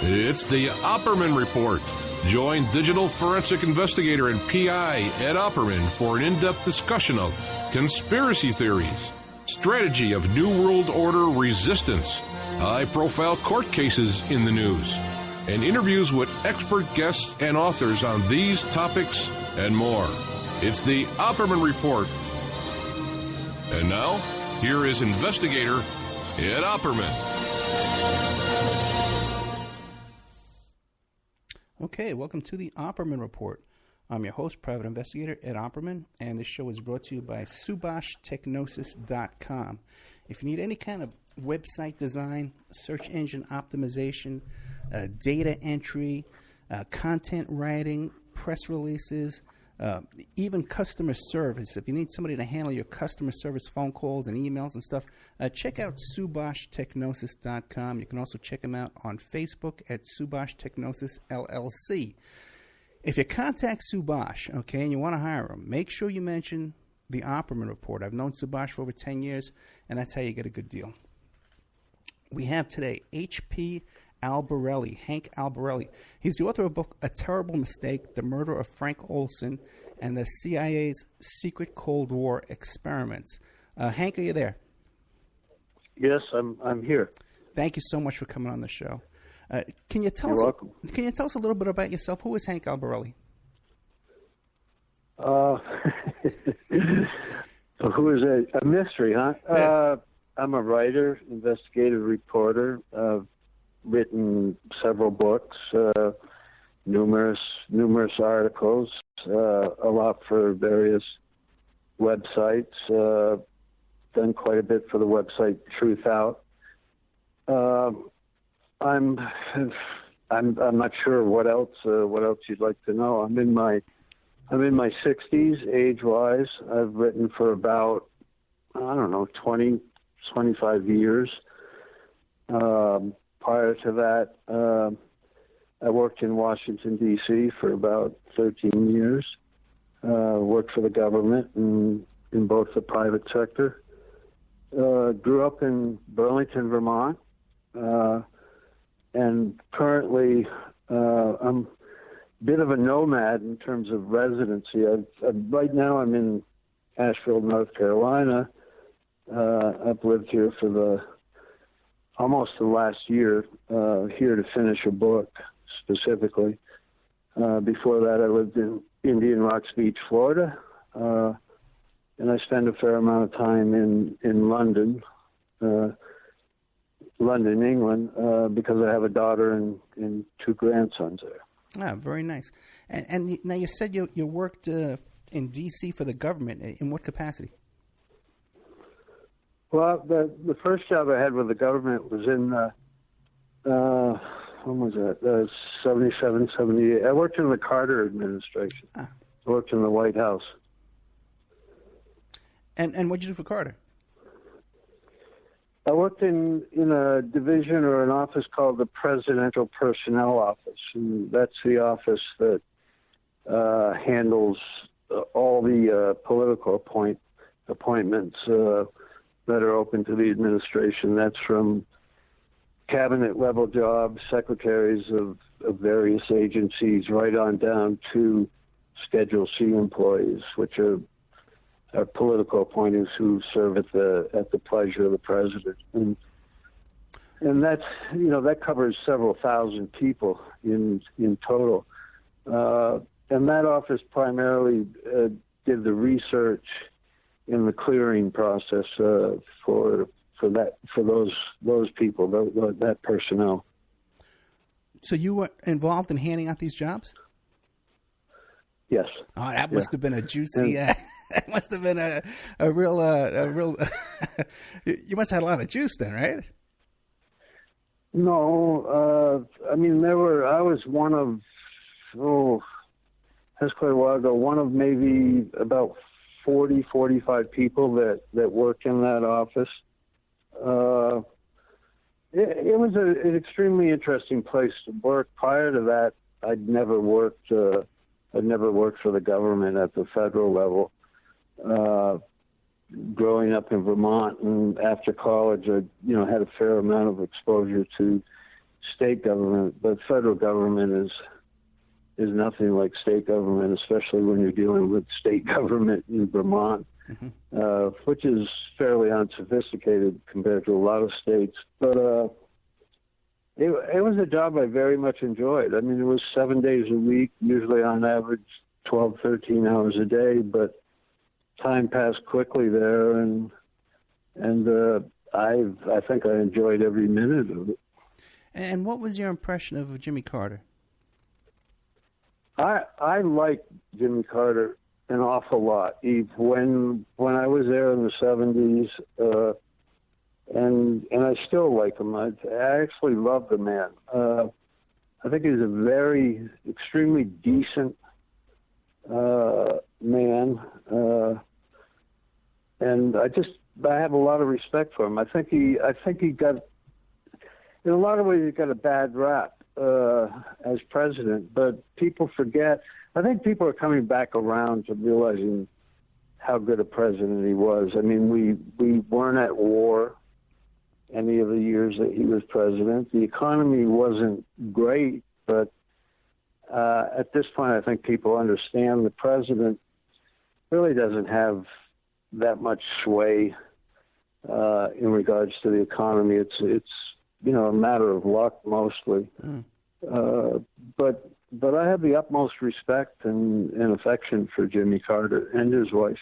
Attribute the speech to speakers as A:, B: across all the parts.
A: It's the Opperman Report. Join digital forensic investigator and PI Ed Opperman for an in-depth discussion of conspiracy theories, strategy of New World Order resistance, high-profile court cases in the news, and interviews with expert guests and authors on these topics and more. It's the Opperman Report. And now, here is investigator Ed Opperman.
B: Okay, welcome to the Opperman Report. I'm your host, Private Investigator Ed Opperman, and this show is brought to you by SubashTechnosis.com. If you need any kind of website design, search engine optimization, data entry, content writing, press releases, even customer service. If you need somebody to handle your customer service phone calls and emails and stuff, check out SubashTechnosis.com. You can also check them out on Facebook at Subash Technosis LLC. If you contact Subash, okay, and you want to hire him, make sure you mention the Opperman Report. I've known Subash for over 10 years, and that's how you get a good deal. We have today H.P. Albarelli, Hank Albarelli. He's the author of a book, A Terrible Mistake, The Murder of Frank Olson, and the CIA's Secret Cold War Experiments. Hank, are you there?
C: Yes, I'm here.
B: Thank you so much for coming on the show. Can you tell
C: You're
B: us?
C: welcome.
B: Can you tell us a little bit about yourself? Who is Hank Albarelli?
C: Who is a mystery, huh?
B: Yeah.
C: I'm a writer, investigative reporter. I've written several books, numerous articles, a lot for various websites. Done quite a bit for the website Truth Out. I'm not sure what else you'd like to know. I'm in my 60s age-wise. I've written for about 20, 25 years. Prior to that, I worked in Washington, D.C. for about 13 years. Worked for the government in both the private sector. Grew up in Burlington, Vermont. And currently, I'm a bit of a nomad in terms of residency. Right now, I'm in Asheville, North Carolina. I've lived here for almost the last year, here to finish a book specifically. Before that, I lived in Indian Rocks Beach, Florida, and I spend a fair amount of time in London, England, because I have a daughter and two grandsons there.
B: Ah, very nice. And now you said you worked in D.C. for the government. In what capacity?
C: Well, the first job I had with the government was in, when was that? 77, 78. I worked in the Carter administration. Ah. I worked in the White House.
B: And what'd you do for Carter?
C: I worked in a division or an office called the Presidential Personnel Office, and that's the office that handles all the political appointments that are open to the administration. That's from cabinet-level jobs, secretaries of various agencies, right on down to Schedule C employees, which are political appointees who serve at the pleasure of the president. And that's, that covers several thousand people in total. And that office primarily did the research in the clearing process for those people, that personnel.
B: So you were involved in handing out these jobs?
C: Yes.
B: Oh, that must have been a juicy. That must have been a real. You must have had a lot of juice then, right?
C: No, I mean I was one of. That's quite a while ago. One of maybe about 40, 45 people that work in that office. It was an extremely interesting place to work. Prior to that, I'd never worked for the government at the federal level. Growing up in Vermont and after college, I had a fair amount of exposure to state government, but federal government is nothing like state government, especially when you're dealing with state government in Vermont, which is fairly unsophisticated compared to a lot of states. But it was a job I very much enjoyed. I mean, it was 7 days a week, usually on average 12, 13 hours a day, but time passed quickly there, and I think I enjoyed every minute of it.
B: And what was your impression of Jimmy Carter?
C: I liked Jimmy Carter an awful lot, Eve. When I was there in the 70s, and I still like him. I actually love the man. I think he's a very, extremely decent man, and I have a lot of respect for him. I think he got, in a lot of ways, he got a bad rap as president, but people forget. I think people are coming back around to realizing how good a president he was. I mean, we weren't at war any of the years that he was president. The economy wasn't great, but at this point, I think people understand the president really doesn't have that much sway in regards to the economy. It's a matter of luck mostly. But I have the utmost respect and affection for Jimmy Carter and his wife.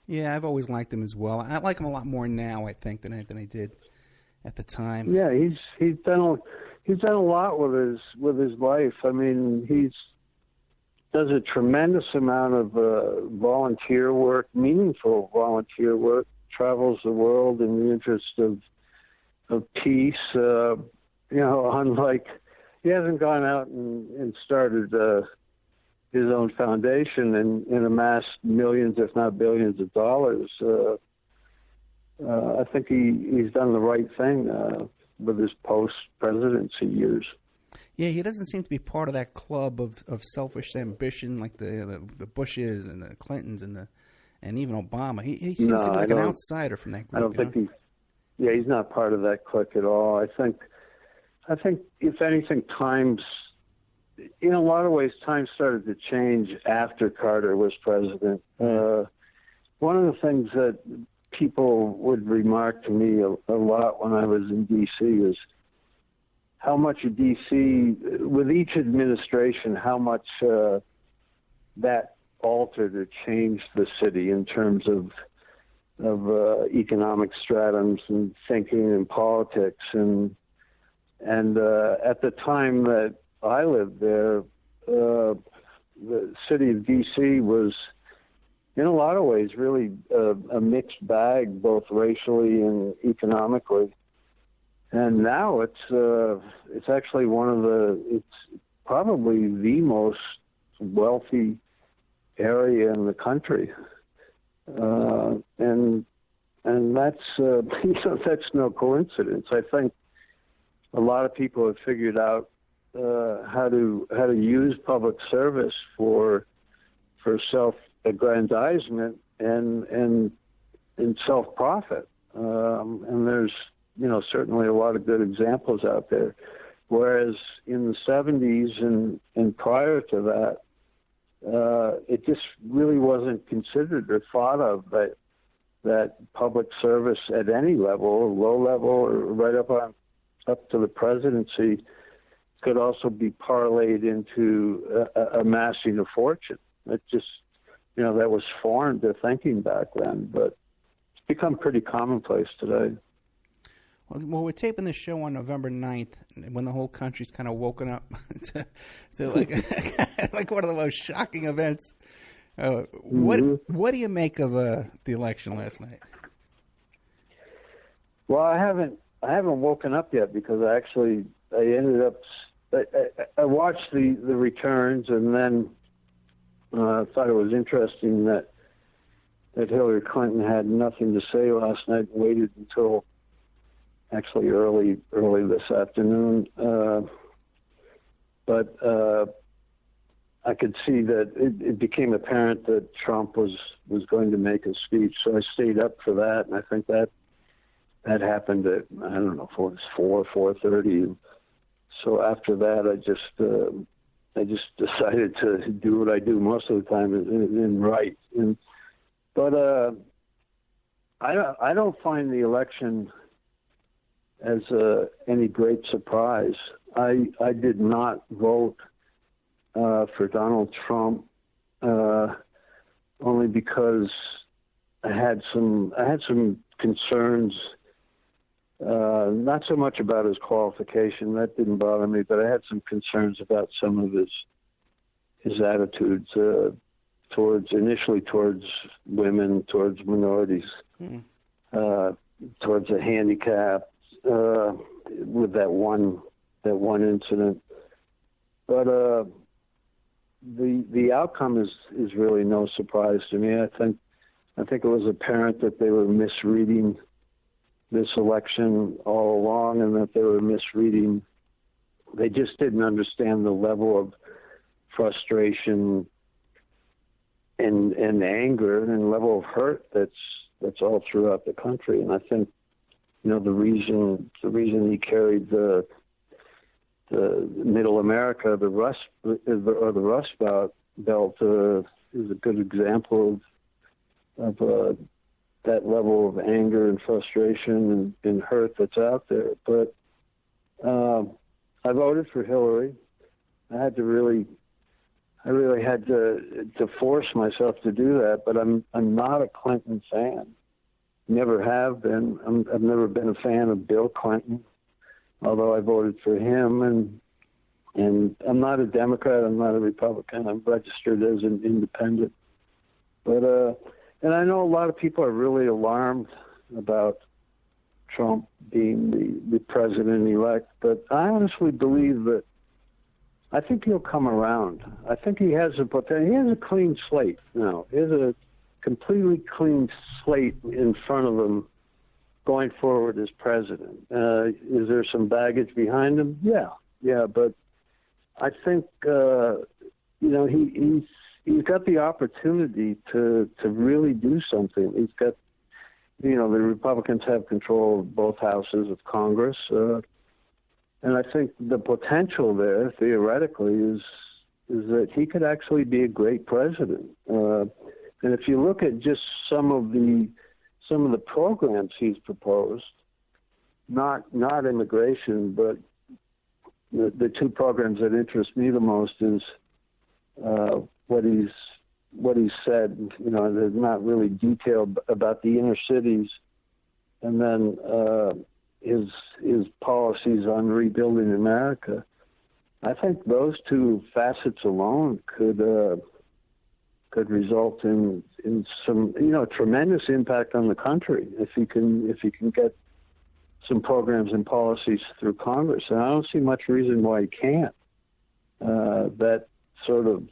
B: Yeah, I've always liked him as well. I like him a lot more now, I think, than I did at the time.
C: Yeah, he's done a lot with his life. I mean, he's does a tremendous amount of volunteer work, meaningful volunteer work. Travels the world in the interest of peace. Unlike, he hasn't gone out and started his own foundation and amassed millions, if not billions, of dollars. I think he's done the right thing with his post-presidency years.
B: Yeah, he doesn't seem to be part of that club of selfish ambition like the Bushes and the Clintons and even Obama. He seems to be like an outsider from that group.
C: I don't think he's not part of that clique at all. I think if anything, in a lot of ways, times started to change after Carter was president. One of the things that people would remark to me a lot when I was in D.C. is how much D.C., with each administration, how much that altered or changed the city in terms of economic stratums and thinking and politics. And at the time that I lived there, the city of D.C. was, in a lot of ways, really a mixed bag, both racially and economically. And now it's actually it's probably the most wealthy area in the country, and that's that's no coincidence. I think a lot of people have figured out how to use public service for self-aggrandizement and self-profit, and there's certainly a lot of good examples out there. Whereas in the 70s and prior to that, it just really wasn't considered or thought of that public service at any level, low level or right up to the presidency, could also be parlayed into amassing a fortune. It just, that was foreign to thinking back then, but it's become pretty commonplace today.
B: Well, we're taping this show on November 9th, when the whole country's kind of woken up to like like one of the most shocking events. What do you make of the election last night? Well, I haven't
C: woken up yet because I ended up. I watched the returns and then thought it was interesting that Hillary Clinton had nothing to say last night and waited until actually early this afternoon. But I could see that it became apparent that Trump was going to make a speech, so I stayed up for that, and I think that happened at, I don't know, 4:30. So after that, I just decided to do what I do most of the time and write. But I don't find the election as any great surprise. I did not vote for Donald Trump only because I had some concerns. Not so much about his qualification, that didn't bother me, but I had some concerns about some of his attitudes initially towards women, towards minorities, towards the handicapped, with that one incident. But the outcome is really no surprise to me. I think it was apparent that they were misreading this election all along, and that they were misreading. They just didn't understand the level of frustration and anger and level of hurt that's all throughout the country. And I think, the reason he carried the Middle America, the Rust Belt, is a good example of that level of anger and frustration and hurt that's out there. But I voted for Hillary. I really had to force myself to do that. But I'm not a Clinton fan. Never have been. I've never been a fan of Bill Clinton, although I voted for him. And I'm not a Democrat. I'm not a Republican. I'm registered as an independent. But and I know a lot of people are really alarmed about Trump being the president-elect, but I honestly believe that I think he'll come around. I think he has a potential. He has a clean slate now. He has a completely clean slate in front of him going forward as president. Is there some baggage behind him? Yeah, but I think he's got the opportunity to really do something. He's got, the Republicans have control of both houses of Congress, and I think the potential there, theoretically, is that he could actually be a great president. And if you look at just some of the programs he's proposed, not immigration, but the two programs that interest me the most is what he's said. They're not really detailed about the inner cities, and then his policies on rebuilding America. I think those two facets alone could result in some tremendous impact on the country if he can get some programs and policies through Congress. And I don't see much reason why he can't. That sort of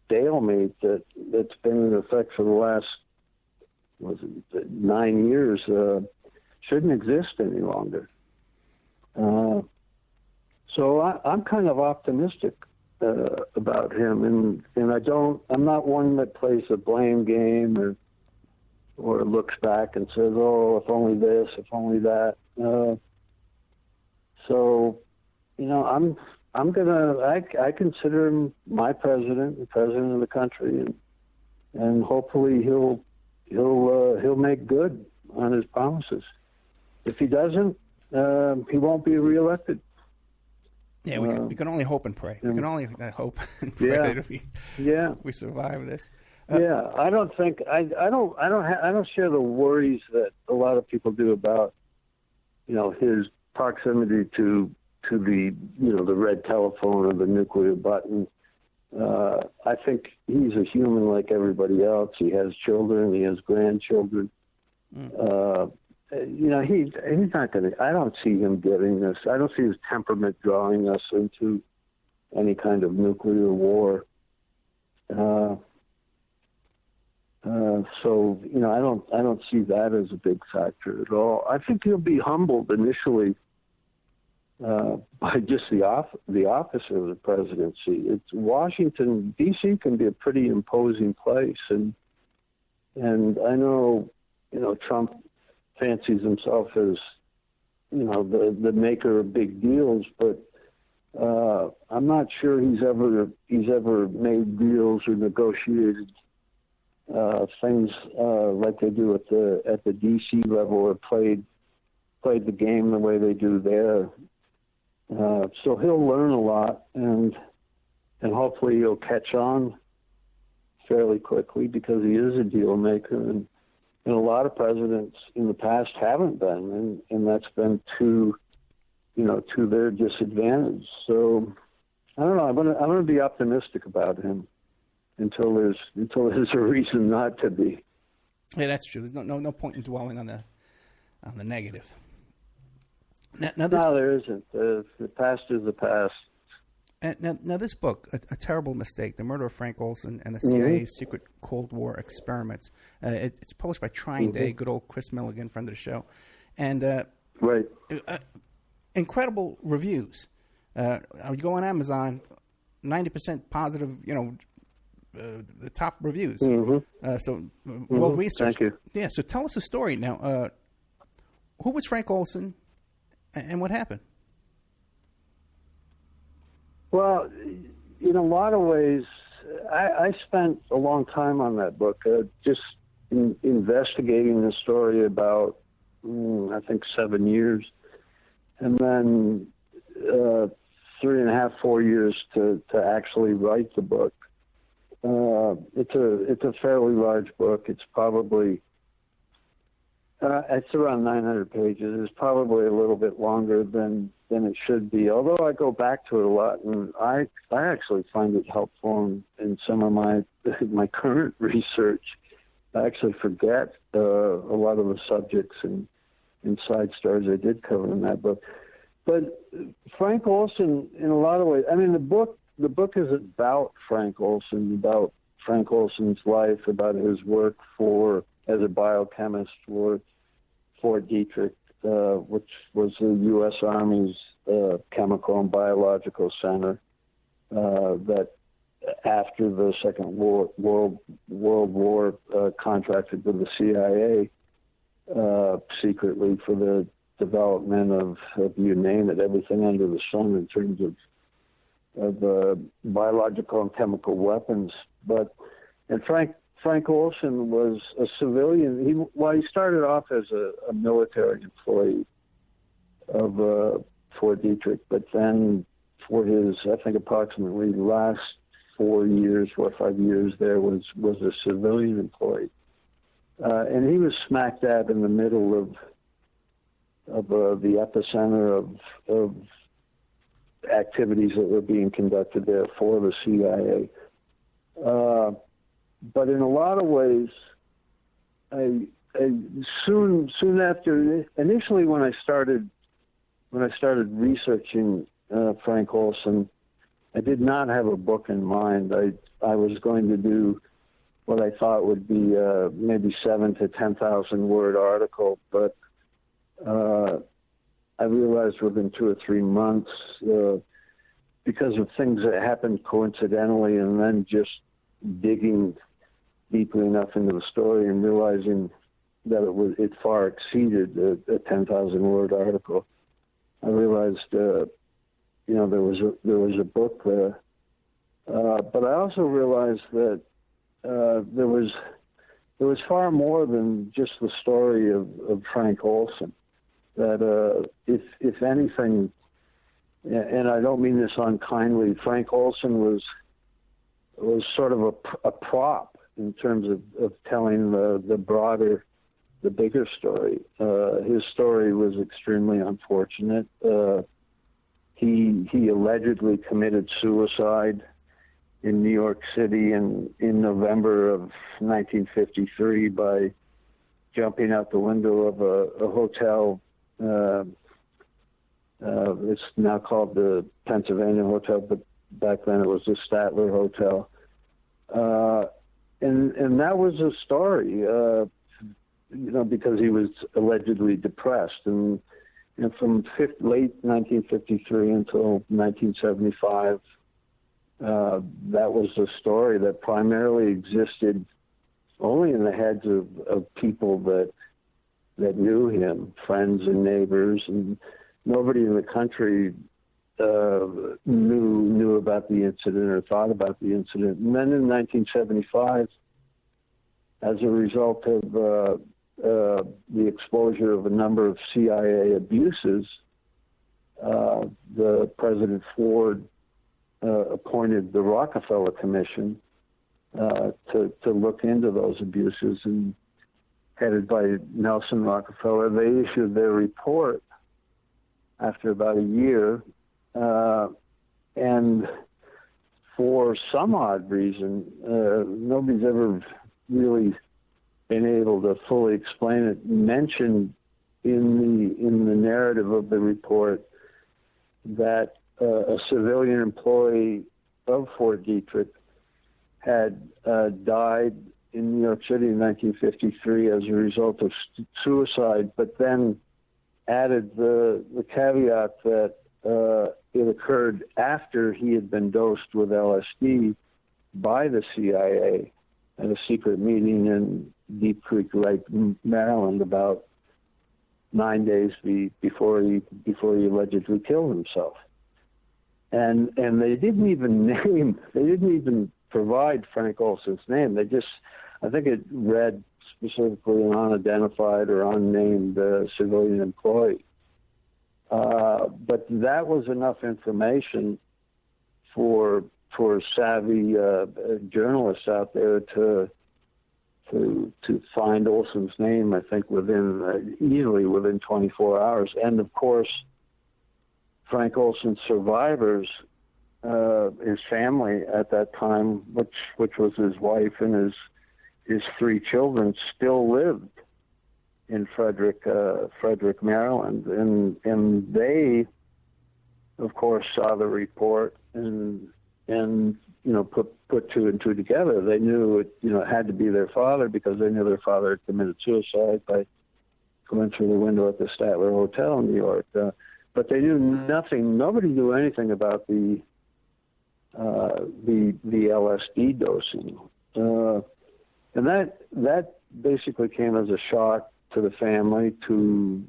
C: stalemate that's been in effect for the last 9 years shouldn't exist any longer. So I'm kind of optimistic about him, and I'm not one that plays a blame game or looks back and says, "Oh, if only this, if only that." I consider him my president, the president of the country, and hopefully he'll make good on his promises. If he doesn't, he won't be reelected.
B: Yeah, we can only hope and pray. We can only hope and pray that we survive this.
C: I don't think I don't share the worries that a lot of people do about his proximity to the the red telephone or the nuclear button. I think he's a human like everybody else. He has children. He has grandchildren. He's not going to. I don't see him getting this. I don't see his temperament drawing us into any kind of nuclear war. So I don't see that as a big factor at all. I think he'll be humbled initially by just the office of the presidency. It's Washington D.C. can be a pretty imposing place, and I know Trump fancies himself as the maker of big deals, but I'm not sure he's ever made deals or negotiated things like they do at the DC level, or played the game the way they do there. So he'll learn a lot, and hopefully he'll catch on fairly quickly, because he is a deal maker, and a lot of presidents in the past haven't been, and that's been to their disadvantage. So I don't know. I'm gonna be optimistic about him until there's a reason not to be.
B: Yeah, that's true. There's no point in dwelling on the negative. Now this,
C: no, there isn't. The past is the past.
B: Now this book, a terrible mistake: the murder of Frank Olson and the CIA's secret Cold War experiments. It's published by Trying Day. Good old Chris Milligan, friend of the show, and
C: right.
B: Incredible reviews. You go on Amazon, 90% positive. The top reviews. So well researched.
C: Thank you.
B: Yeah. So tell us the story now. Who was Frank Olson, and what happened?
C: Well, in a lot of ways, I spent a long time on that book, just investigating the story about, I think, 7 years, and then 3.5, 4 years to actually write the book. It's a fairly large book. It's probably it's around 900 pages. It's probably a little bit longer than it should be. Although I go back to it a lot, and I actually find it helpful in some of my current research. I actually forget a lot of the subjects and side stories I did cover in that book. But Frank Olson, in a lot of ways, I mean, the book is about Frank Olson, about Frank Olson's life, about his work as a biochemist for Fort Detrick, which was the U.S. Army's chemical and biological center that, after the Second World War, contracted with the CIA secretly for the development of you name it, everything under the sun in terms of biological and chemical weapons. And Frank Olson was a civilian. He started off as a military employee of Fort Detrick, but then for his, I think, approximately last 4 or 5 years there was a civilian employee. And he was smack dab in the middle of the epicenter of activities that were being conducted there for the CIA. But in a lot of ways, I soon after, initially when I started researching Frank Olson, I did not have a book in mind. I was going to do what I thought would be maybe 7,000 to 10,000 word article, but I realized within 2 or 3 months, because of things that happened coincidentally, and then just digging deeply enough into the story and realizing that it far exceeded a 10,000 word article, I realized there was a book there. But I also realized that there was far more than just the story of Frank Olson. That if anything, and I don't mean this unkindly, Frank Olson was sort of a prop in terms of telling the bigger story. His story was extremely unfortunate. He allegedly committed suicide in New York City in November of 1953 by jumping out the window of a hotel. It's now called the Pennsylvania Hotel, but back then it was the Statler Hotel. And that was a story, because he was allegedly depressed. And from late 1953 until 1975, that was a story that primarily existed only in the heads of people that knew him, friends and neighbors, and nobody in the country knew about the incident or thought about the incident. And then in 1975, as a result of the exposure of a number of CIA abuses, the President Ford appointed the Rockefeller Commission to look into those abuses, and headed by Nelson Rockefeller, they issued their report after about a year, and for some odd reason, nobody's ever really been able to fully explain it, mentioned in the narrative of the report that a civilian employee of Fort Detrick had died in New York City in 1953 as a result of suicide, but then added the caveat that it occurred after he had been dosed with LSD by the CIA at a secret meeting in Deep Creek Lake, Maryland, about 9 days before he allegedly killed himself. And they didn't even provide Frank Olson's name. They just, I think it read specifically an unidentified or unnamed civilian employee. But that was enough information for savvy journalists out there to find Olson's name, I think, easily within 24 hours. And of course, Frank Olson's survivors, his family at that time, which was his wife and his 3 children, still lived in Frederick, Maryland, and they, of course, saw the report and put 2 and 2 together. They knew it had to be their father, because they knew their father had committed suicide by going through the window at the Statler Hotel in New York. But they knew nothing. Nobody knew anything about the LSD dosing, and that basically came as a shock to the family, to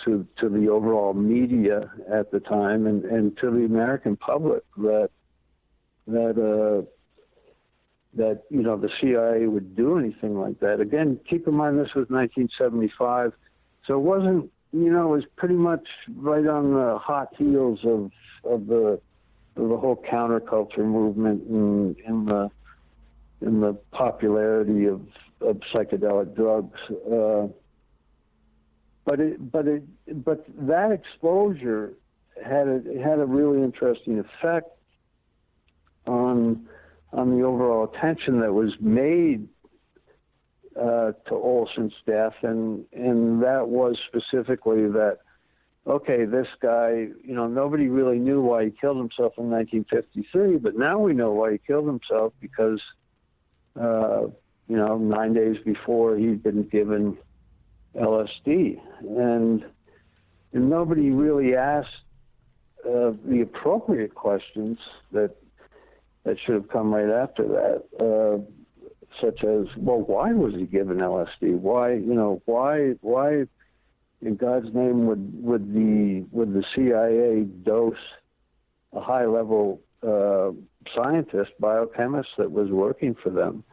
C: the overall media at the time, and to the American public that the CIA would do anything like that. Again, keep in mind this was 1975, so it wasn't. It was pretty much right on the hot heels of the whole counterculture movement and in the popularity of psychedelic drugs. But that exposure had a really interesting effect on the overall attention that was made to Olson's death, and that was specifically that, okay, this guy, nobody really knew why he killed himself in 1953, but now we know why he killed himself, because 9 days before he'd been given LSD, and nobody really asked the appropriate questions that should have come right after that, such as, well, why was he given LSD? Why in God's name would the CIA dose a high-level scientist, biochemist that was working for them?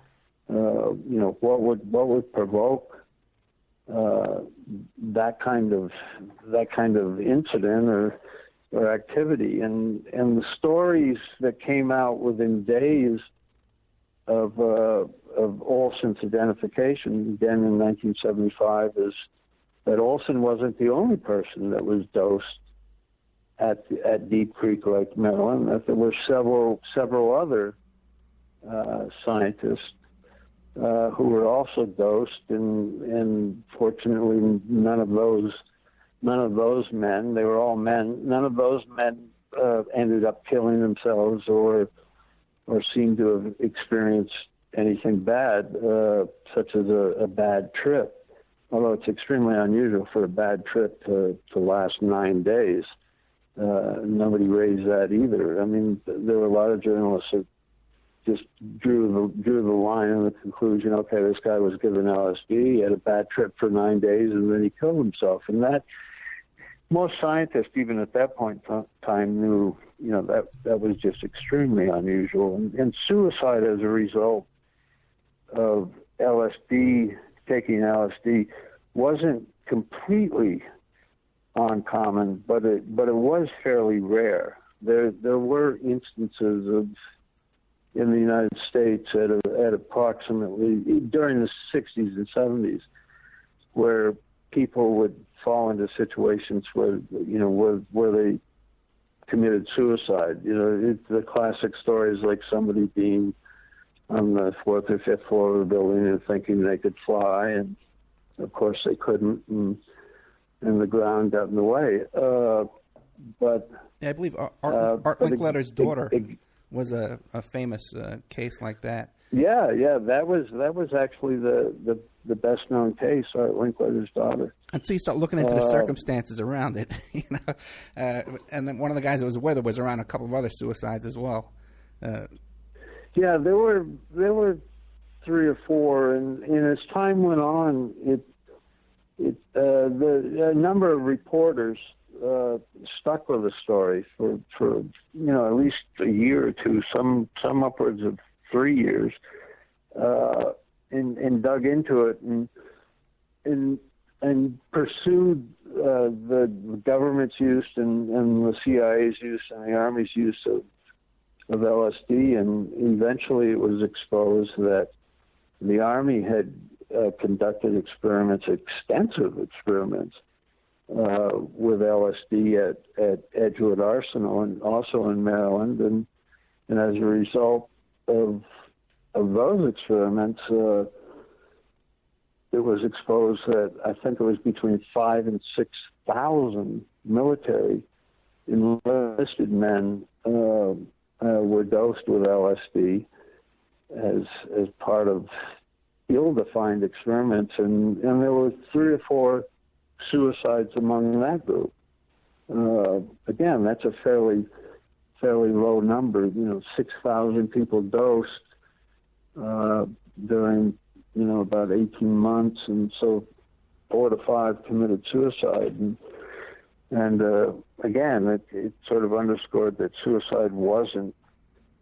C: What would provoke that kind of incident or activity? And the stories that came out within days of Olson's identification, again in 1975, is that Olson wasn't the only person that was dosed at Deep Creek Lake, Maryland. That there were several other scientists who were also dosed, and fortunately none of those men, they were all men, none of those men ended up killing themselves or seemed to have experienced anything bad, such as a bad trip. Although it's extremely unusual for a bad trip to last 9 days. Nobody raised that either. I mean, there were a lot of journalists that just drew the line in the conclusion, okay, this guy was given LSD, he had a bad trip for 9 days, and then he killed himself. And most scientists, even at that point in time, knew, that was just extremely unusual. And suicide as a result of taking LSD, wasn't completely uncommon, but it was fairly rare. There were instances of, in the United States at approximately during the 60s and 70s, where people would fall into situations where they committed suicide. The classic stories like somebody being on the fourth or fifth floor of a building and thinking they could fly, and of course they couldn't, and the ground got in the way. But
B: yeah, I believe Art Linkletter's daughter was a famous case like that.
C: Yeah, that was actually the best known case, Art Linkletter's daughter.
B: Until you start looking into the circumstances around it, and then one of the guys that was with her was around a couple of other suicides as well.
C: Yeah, there were 3 or 4, and as time went on, a number of reporters stuck with the story for at least a year or two, some upwards of 3 years, and dug into it and pursued the government's use and the CIA's use and the Army's use of LSD, and eventually it was exposed that the Army had conducted extensive experiments with LSD at Edgewood Arsenal and also in Maryland, and as a result of those experiments, it was exposed that I think it was between 5,000 and 6,000 military enlisted men were dosed with LSD as part of ill-defined experiments, and there were 3 or 4 suicides among that group. Again, that's a fairly low number. 6,000 people dosed during about 18 months, and so 4 to 5 committed suicide. And again, it sort of underscored that suicide wasn't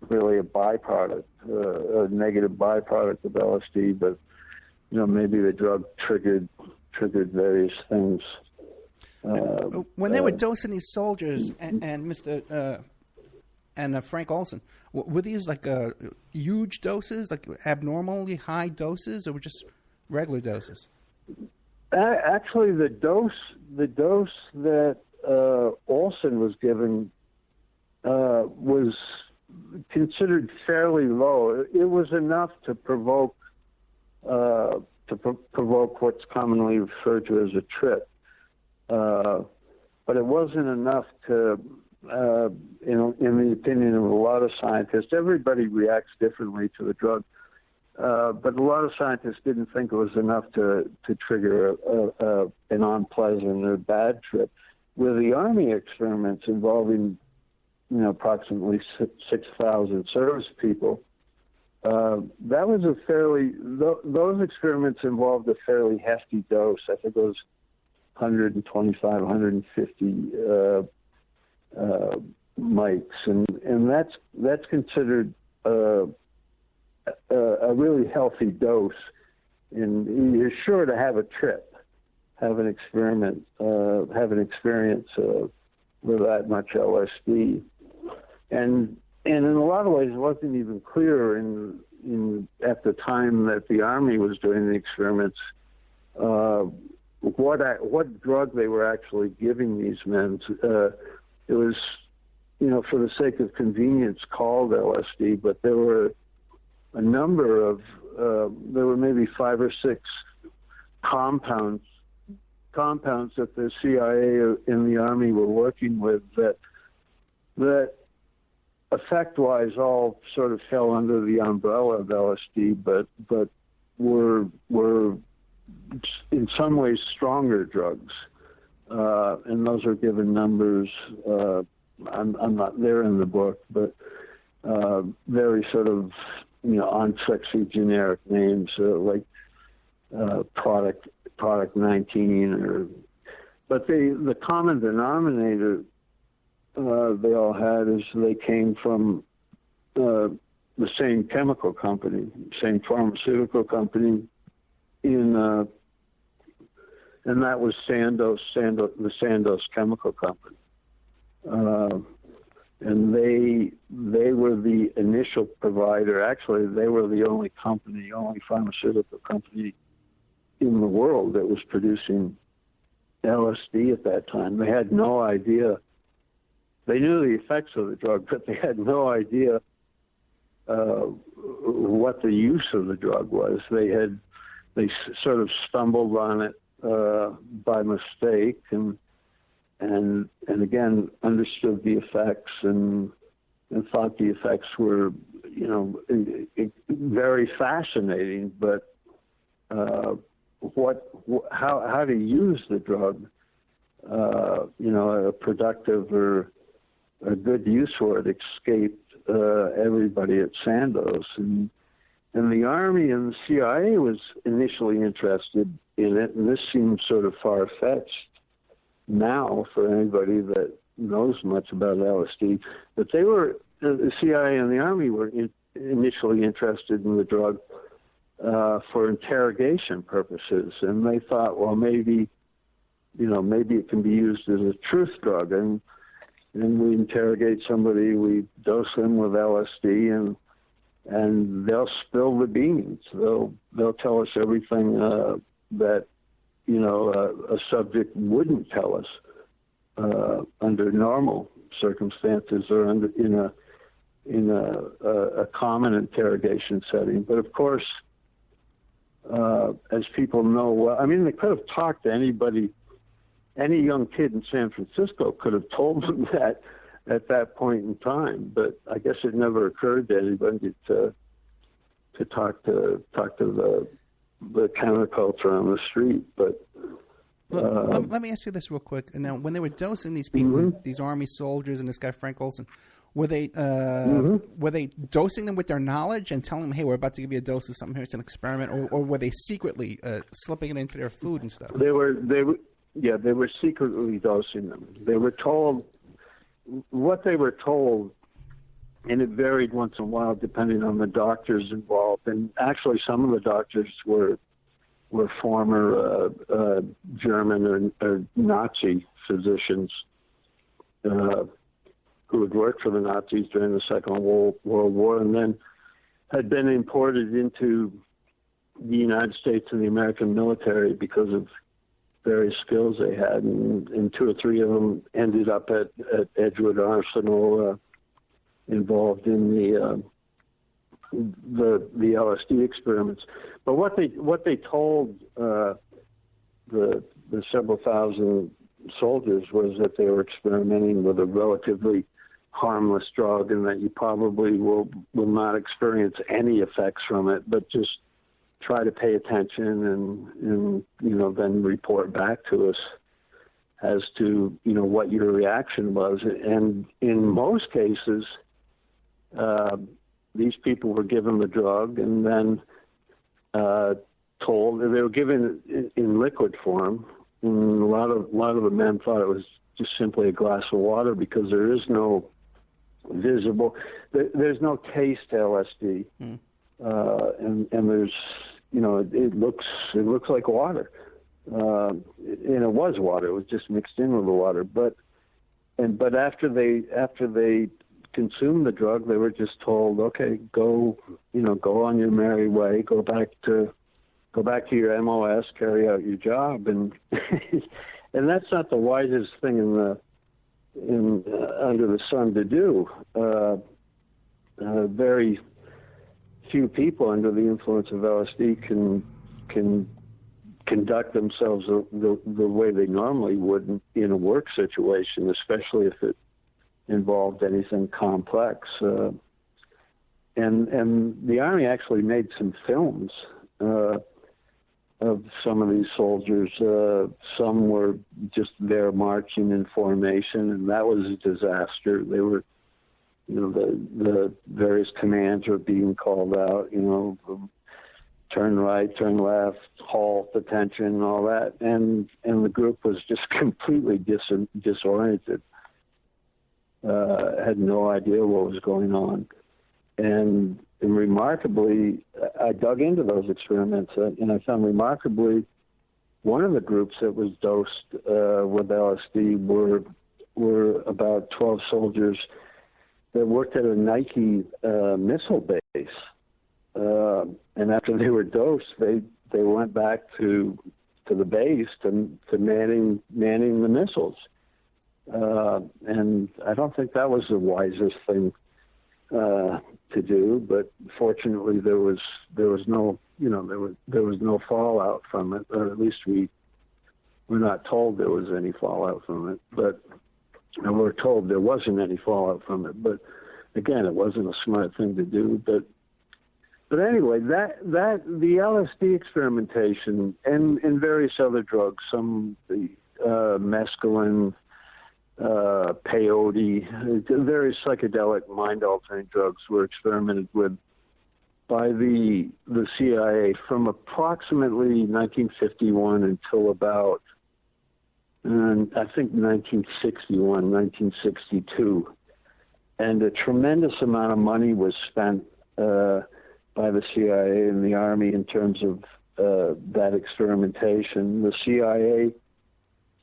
C: really a byproduct, a negative byproduct of LSD, but maybe the drug triggered various things.
B: When they were dosing these soldiers and Frank Olson, were these like huge doses, like abnormally high doses, or were just regular doses?
C: Actually, the dose that Olson was given was considered fairly low. It was enough to provoke what's commonly referred to as a trip, but it wasn't enough to, in the opinion of a lot of scientists. Everybody reacts differently to the drug, but a lot of scientists didn't think it was enough to trigger an unpleasant or bad trip. With the Army experiments involving approximately 6,000 service people, that was those experiments involved a fairly hefty dose. I think it was 125, 150 mics, and that's considered a really healthy dose. And you're sure to have a trip, have an experience with that much LSD. And in a lot of ways, it wasn't even clear at the time that the Army was doing the experiments what drug they were actually giving these men. It was, for the sake of convenience, called LSD, but there were a number of there were maybe 5 or 6 compounds that the CIA and the Army were working with that effect-wise all sort of fell under the umbrella of LSD, but were in some ways stronger drugs, and those are given numbers. I'm not there in the book, but very sort of unsexy generic names like product 19 or But the common denominator they all had is they came from the same chemical company, same pharmaceutical company, and that was the Sandoz Chemical Company. And they were the initial provider. Actually, they were the only pharmaceutical company in the world that was producing LSD at that time. They had no idea. They knew the effects of the drug, but they had no idea what the use of the drug was. They sort of stumbled on it by mistake, and again understood the effects and thought the effects were, very fascinating. But how to use the drug, a productive or a good use for it, escaped everybody at Sandoz, and the Army and the CIA was initially interested in it, and this seems sort of far-fetched now for anybody that knows much about LSD, but the CIA and the Army were initially interested in the drug for interrogation purposes, and they thought, well, maybe it can be used as a truth drug, and we interrogate somebody, we dose them with LSD, and they'll spill the beans. They'll tell us everything that a subject wouldn't tell us under normal circumstances or in a common interrogation setting. But of course, as people know, they could have talked to anybody. Any young kid in San Francisco could have told them that at that point in time, but I guess it never occurred to anybody to talk to the counterculture on the street. But
B: let me ask you this real quick. Now, when they were dosing these people, these Army soldiers and this guy Frank Olson, were they dosing them with their knowledge and telling them, "Hey, we're about to give you a dose of something here; it's an experiment," or were they secretly slipping it into their food and stuff?
C: They were secretly dosing them. They were told what they were told, and it varied once in a while depending on the doctors involved. And actually, some of the doctors were former German or Nazi physicians who had worked for the Nazis during the Second World War, and then had been imported into the United States and the American military because of various skills they had, and two or three of them ended up at Edgewood Arsenal, involved in the LSD experiments. But what they told the several thousand soldiers was that they were experimenting with a relatively harmless drug, and that you probably will not experience any effects from it, but just try to pay attention and then report back to us as to what your reaction was. And in most cases, these people were given the drug and then told they were given it in liquid form. And a lot of the men thought it was just simply a glass of water because there is no visible, there's no taste to LSD, and there's it looks like water, and it was water. It was just mixed in with the water. But after they consumed the drug, they were just told, okay, go on your merry way, go back to your MOS, carry out your job, and and that's not the wisest thing under the sun to do. Very few people under the influence of LSD can conduct themselves the way they normally would in a work situation, especially if it involved anything complex. And the Army actually made some films of some of these soldiers. Some were just there marching in formation, and that was a disaster. They were, the various commands were being called out, turn right, turn left, halt, attention, all that, and the group was just completely disoriented. Had no idea what was going on, and remarkably, I dug into those experiments, and I found remarkably, one of the groups that was dosed with LSD were about 12 soldiers that worked at a Nike missile base. And after they were dosed, they went back to the base to manning the missiles. And I don't think that was the wisest thing to do, but fortunately there was no there was no fallout from it, or at least we're not told there was any fallout from it. But and we're told there wasn't any fallout from it. But again, it wasn't a smart thing to do. But anyway, that the LSD experimentation and various other drugs, some mescaline, peyote, various psychedelic mind-altering drugs were experimented with by the CIA from approximately 1951 until about, I think, 1961, 1962. And a tremendous amount of money was spent by the CIA and the Army in terms of that experimentation. The CIA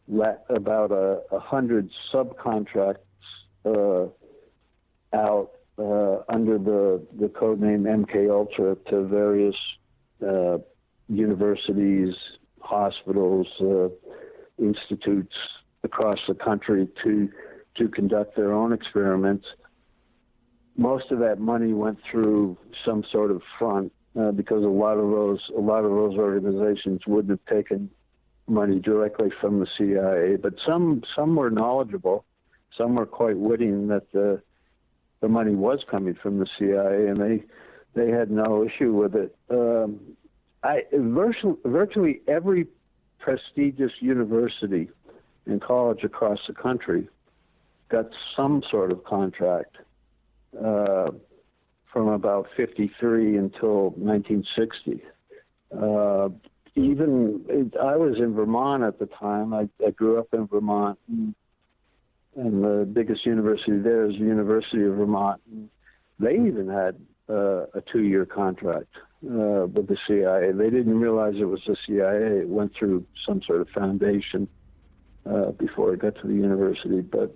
C: let about 100 subcontracts out under the code name MK Ultra to various universities, hospitals, institutes across the country to conduct their own experiments. Most of that money went through some sort of front because a lot of those organizations wouldn't have taken money directly from the CIA, but some were knowledgeable, some were quite witting that the money was coming from the CIA, and they had no issue with it. Virtually every prestigious university and college across the country got some sort of contract from about 53 until 1960. I was in Vermont at the time. I grew up in Vermont, and the biggest university there is the University of Vermont. And they even had a 2-year contract with the CIA. They didn't realize it was the CIA. It went through some sort of foundation before it got to the university. But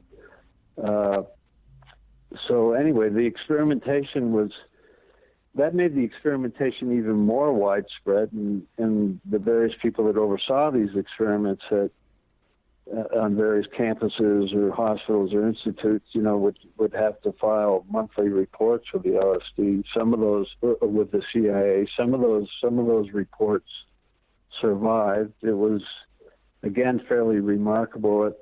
C: so anyway, the experimentation that made the experimentation even more widespread, and the various people that oversaw these experiments on various campuses or hospitals or institutes, would have to file monthly reports for the LSD. Some of those with the CIA. Some of those reports survived. It was again fairly remarkable at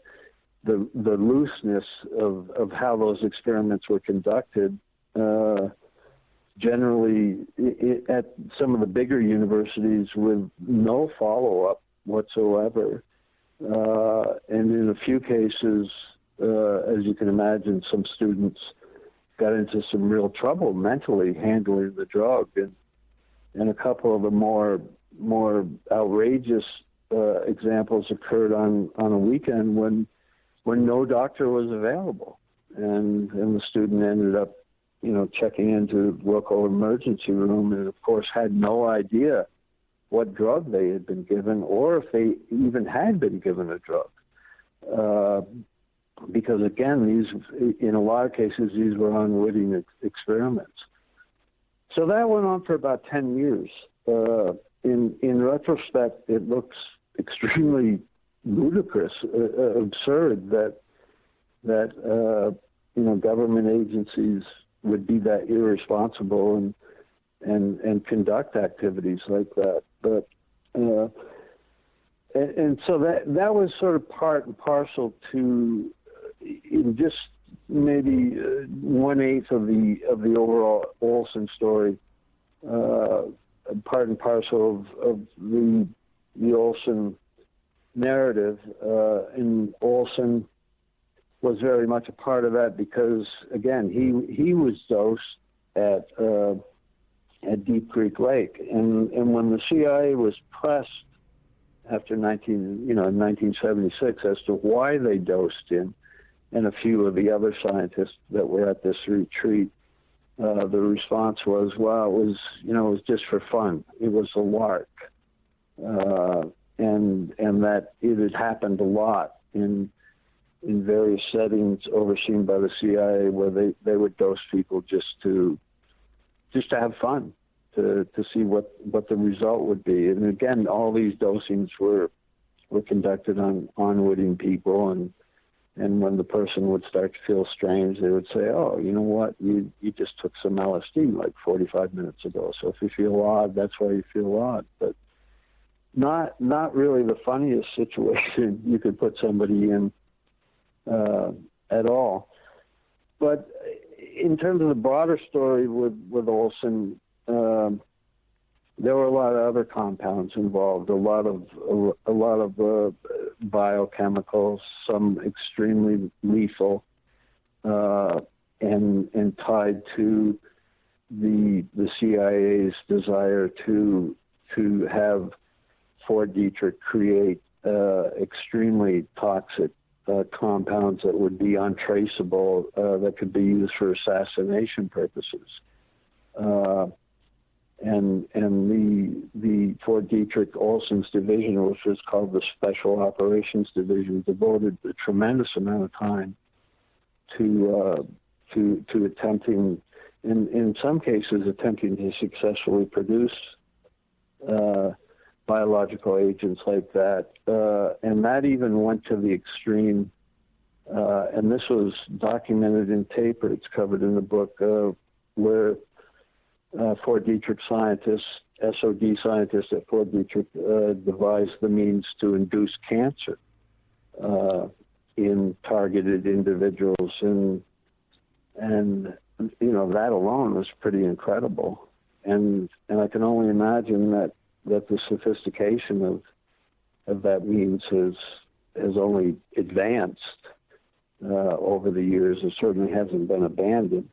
C: the looseness of how those experiments were conducted. Generally, at some of the bigger universities with no follow-up whatsoever. And in a few cases, as you can imagine, some students got into some real trouble mentally handling the drug. And a couple of the more outrageous examples occurred on a weekend when no doctor was available. And the student ended up checking into the local emergency room, and of course had no idea what drug they had been given, or if they even had been given a drug. Because again, in a lot of cases, these were unwitting experiments. So that went on for about 10 years. In retrospect, it looks extremely ludicrous, absurd that government agencies would be that irresponsible and conduct activities like that. But and so that was sort of part and parcel to, in just maybe 1/8 of the overall Olson story, part and parcel of the Olson narrative. And Olson was very much a part of that because, again, he was dosed at at Deep Creek Lake. And when the CIA was pressed after 1976 as to why they dosed him and a few of the other scientists that were at this retreat, the response was, well, it was just for fun. It was a lark. And that it had happened a lot in various settings overseen by the CIA where they would dose people just to have fun, to see what the result would be. And again, all these dosings were conducted on unwitting people, and when the person would start to feel strange, they would say, oh, you know what, you just took some LSD like 45 minutes ago. So if you feel odd, that's why you feel odd. But not really the funniest situation you could put somebody in at all. But in terms of the broader story with Olson, there were a lot of other compounds involved, a lot of biochemicals, some extremely lethal, and tied to the CIA's desire to have Fort Detrick create extremely toxic compounds that would be untraceable, that could be used for assassination purposes. And the Fort Detrick Olson's division, which was called the Special Operations Division, devoted a tremendous amount of time to attempting, in some cases, attempting to successfully produce biological agents like that. And that even went to the extreme, and this was documented in paper, it's covered in the book, where Fort Detrick scientists, SOD scientists at Fort Detrick, devised the means to induce cancer in targeted individuals. And that alone was pretty incredible. And I can only imagine that the sophistication of that means has only advanced over the years. It certainly hasn't been abandoned.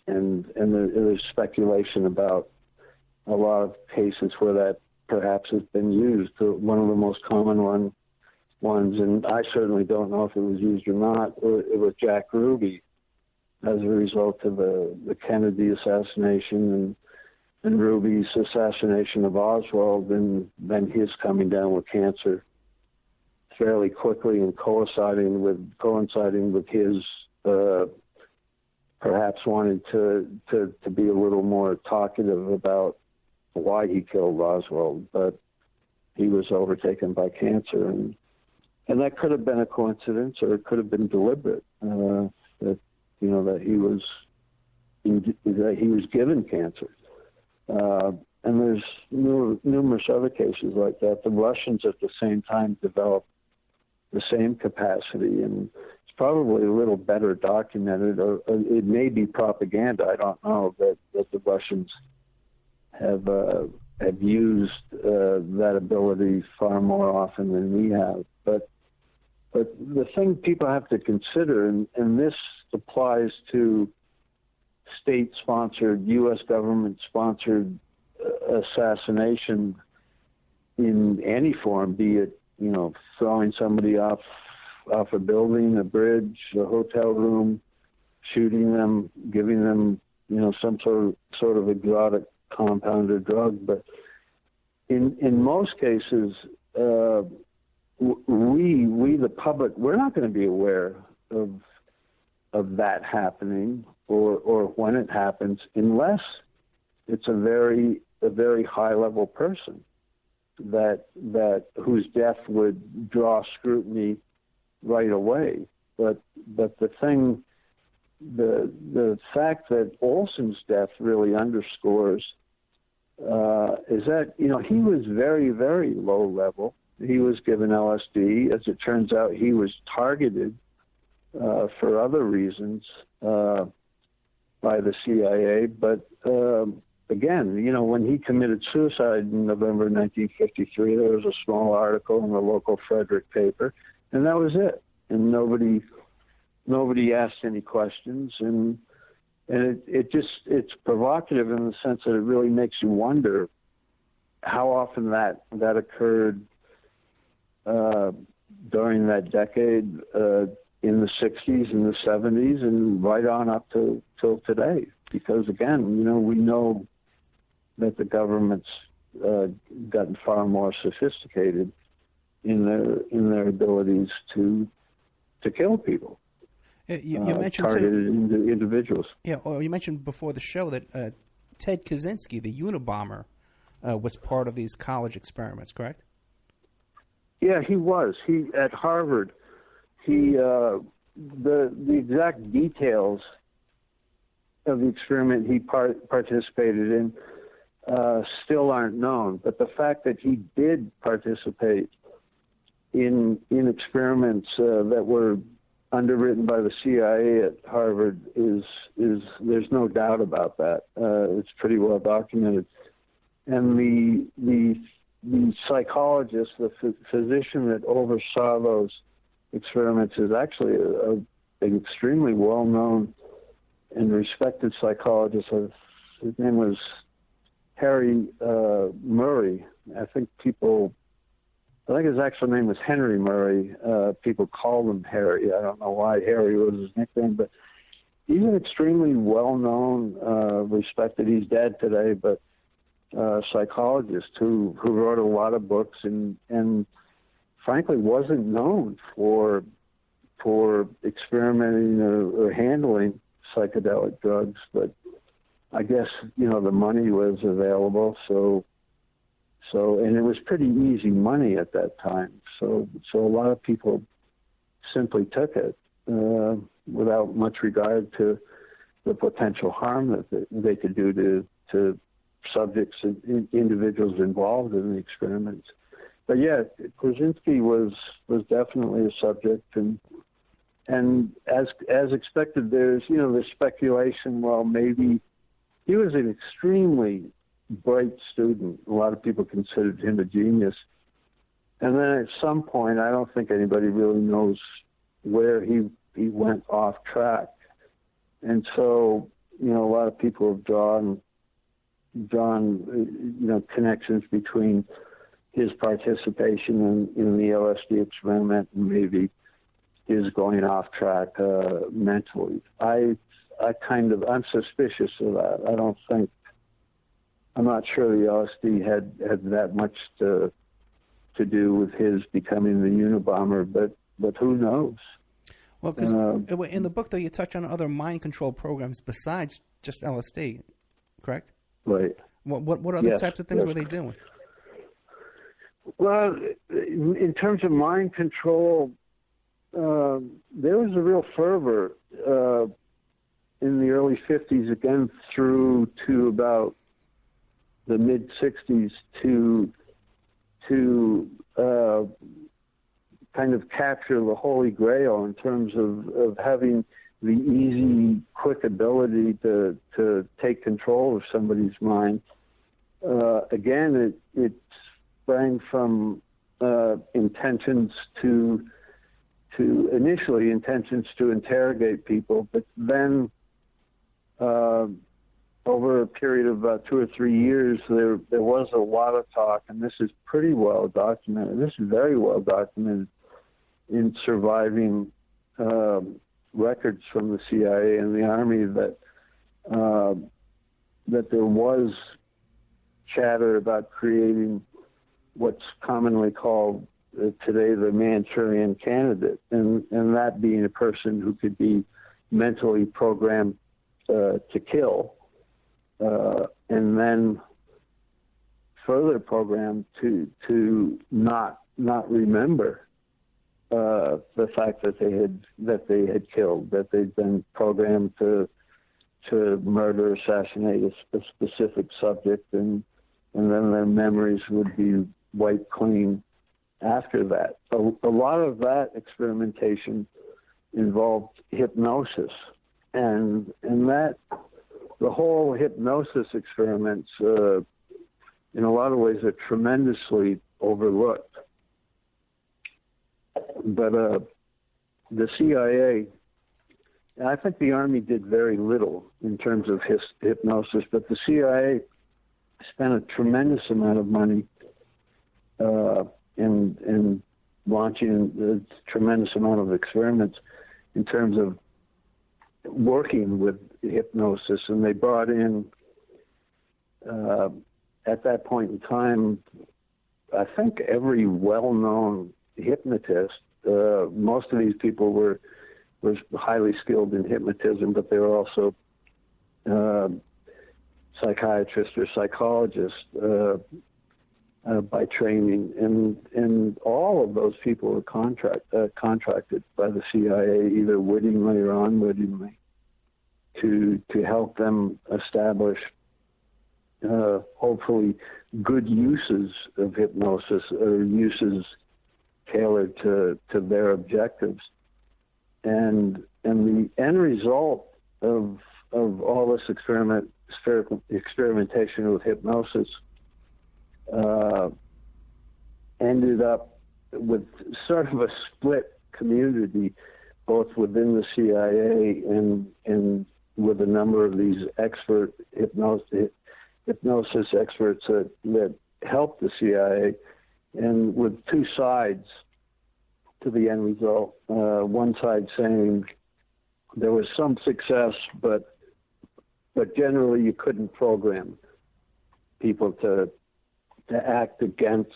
C: And there's speculation about a lot of cases where that perhaps has been used. One of the most common ones, and I certainly don't know if it was used or not, it was Jack Ruby as a result of the Kennedy assassination and Ruby's assassination of Oswald, and then his coming down with cancer fairly quickly and coinciding with his perhaps wanting to be a little more talkative about why he killed Oswald, but he was overtaken by cancer, and that could have been a coincidence, or it could have been deliberate. That he was given cancer, and there's numerous other cases like that. The Russians at the same time developed the same capacity, and it's probably a little better documented, or it may be propaganda. I don't know that the Russians have used that ability far more often than we have. But the thing people have to consider, and this applies to state-sponsored, U.S. government-sponsored assassination in any form, be it throwing somebody off a building, a bridge, a hotel room, shooting them, giving them some sort of exotic compound or drug. But in most cases, we the public, we're not going to be aware of that happening or when it happens, unless it's a very high level person that whose death would draw scrutiny right away. But the fact that Olson's death really underscores is that he was very, very low level. He was given LSD. As it turns out, he was targeted for other reasons by the CIA. But again, when he committed suicide in November 1953, there was a small article in the local Frederick paper, and that was it. And nobody asked any questions. And And it's provocative in the sense that it really makes you wonder how often that occurred during that decade, in the 60s and the 70s, and right on up till today. Because again, we know that the government's gotten far more sophisticated in their abilities to kill people.
B: You mentioned
C: targeted individuals.
B: Yeah, or you mentioned before the show that Ted Kaczynski, the Unabomber, was part of these college experiments, correct?
C: Yeah, he was. He at Harvard. The exact details of the experiment he participated in still aren't known. But the fact that he did participate in experiments that were underwritten by the CIA at Harvard is there's no doubt about that. It's pretty well documented. And the psychologist, the physician that oversaw those experiments is actually an extremely well-known and respected psychologist. His name was Harry Murray. I think his actual name was Henry Murray. People called him Harry. I don't know why Harry was his nickname, but he's an extremely well-known, respected, he's dead today, but psychologist who wrote a lot of books and frankly wasn't known for experimenting or handling psychedelic drugs, but I guess the money was available, so and it was pretty easy money at that time, so a lot of people simply took it without much regard to the potential harm that they could do to subjects and individuals involved in the experiments. But yeah, Kaczynski was definitely a subject, and as expected, there's speculation. Well, maybe he was an extremely bright student. A lot of people considered him a genius, and then at some point, I don't think anybody really knows where he went off track, and so a lot of people have drawn connections between his participation in the LSD experiment and maybe his going off track mentally. I'm suspicious of that. I'm not sure the LSD had that much to do with his becoming the Unabomber, but who knows?
B: Well, because in the book, though, you touch on other mind control programs besides just LSD, correct?
C: Right.
B: What other types of things were they doing?
C: Well, in terms of mind control, there was a real fervor in the early 50s, again through to about the mid 60s, to kind of capture the Holy Grail in terms of having the easy, quick ability to take control of somebody's mind. Again, it sprang from intentions to initially intentions to interrogate people, but then over a period of about 2 or 3 years, there was a lot of talk, and this is pretty well documented. This is very well documented in surviving records from the CIA and the Army that there was chatter about creating what's commonly called today the Manchurian candidate, and that being a person who could be mentally programmed to kill, and then further programmed to not remember the fact that they had killed, that they'd been programmed to murder, assassinate a specific subject, and then their memories would be wiped clean after that. A lot of that experimentation involved hypnosis, and that the whole hypnosis experiments, in a lot of ways, are tremendously overlooked. But the CIA I think the Army did very little in terms of hypnosis, but the CIA spent a tremendous amount of money in launching a tremendous amount of experiments in terms of working with hypnosis, and they brought in, at that point in time, I think every well-known hypnotist. Most of these people were highly skilled in hypnotism, but they were also psychiatrists or psychologists by training, and all of those people were contracted by the CIA, either wittingly or unwittingly, to help them establish hopefully good uses of hypnosis, or uses tailored to their objectives. And the end result of all this experimentation with hypnosis ended up with sort of a split community, both within the CIA and with a number of these expert hypnosis experts that helped the CIA, and with two sides to the end result. One side saying there was some success, but generally you couldn't program people to act against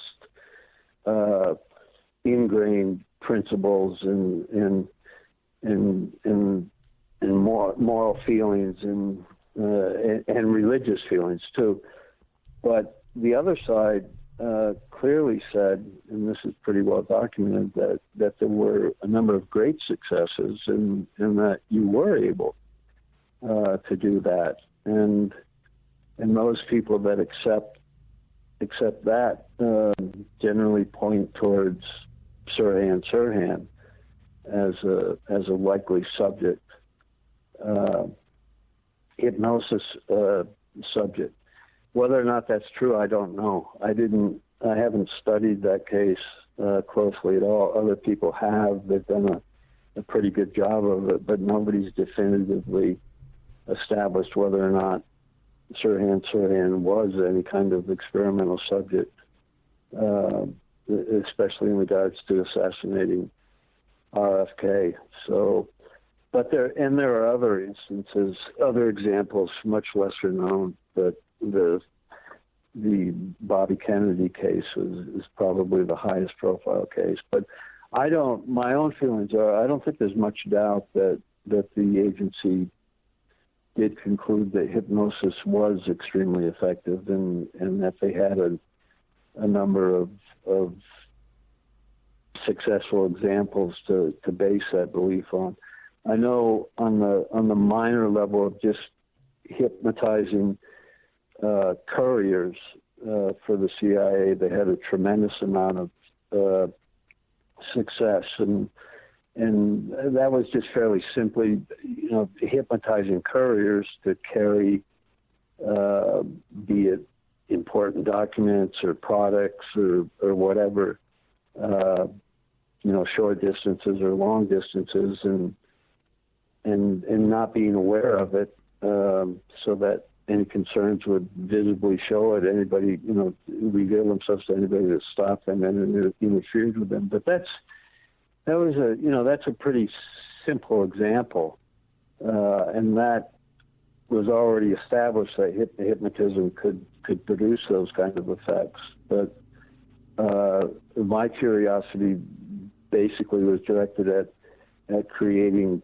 C: ingrained principles and moral feelings and religious feelings too. But the other side clearly said, and this is pretty well documented, that there were a number of great successes, and that you were able to do that, and those people that accept that generally point towards Sirhan as a likely subject, hypnosis subject. Whether or not that's true, I don't know. I haven't studied that case closely at all. Other people have. They've done a pretty good job of it, but nobody's definitively established whether or not Sirhan was any kind of experimental subject, especially in regards to assassinating RFK. So, but there are other instances, other examples, much lesser known, but the Bobby Kennedy case is probably the highest profile case. But my own feelings are, I don't think there's much doubt that the agency did conclude that hypnosis was extremely effective, and that they had a number of successful examples to base that belief on. I know on the minor level of just hypnotizing couriers for the CIA, they had a tremendous amount of success, and that was just fairly simply, hypnotizing couriers to carry, be it important documents or products or whatever, short distances or long distances, and not being aware of it, so that any concerns would visibly show it. Anybody, reveal themselves to anybody that stopped them and interfered with them. But that's a pretty simple example, and that was already established that hypnotism could produce those kind of effects. But my curiosity basically was directed at creating,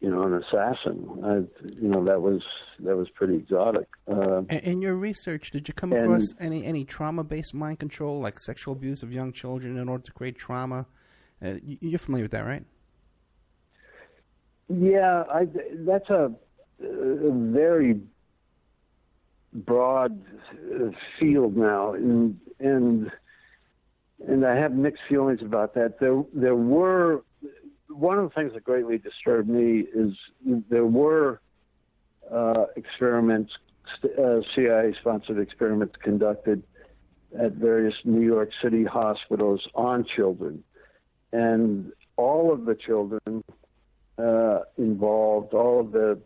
C: an assassin. That was pretty exotic.
B: In your research, did you come across any trauma-based mind control, like sexual abuse of young children in order to create trauma? You're familiar with that, right?
C: Yeah, that's a very broad field now, and I have mixed feelings about that. There were, one of the things that greatly disturbed me is there were experiments, CIA-sponsored experiments conducted at various New York City hospitals on children. And all of the children, involved, all of the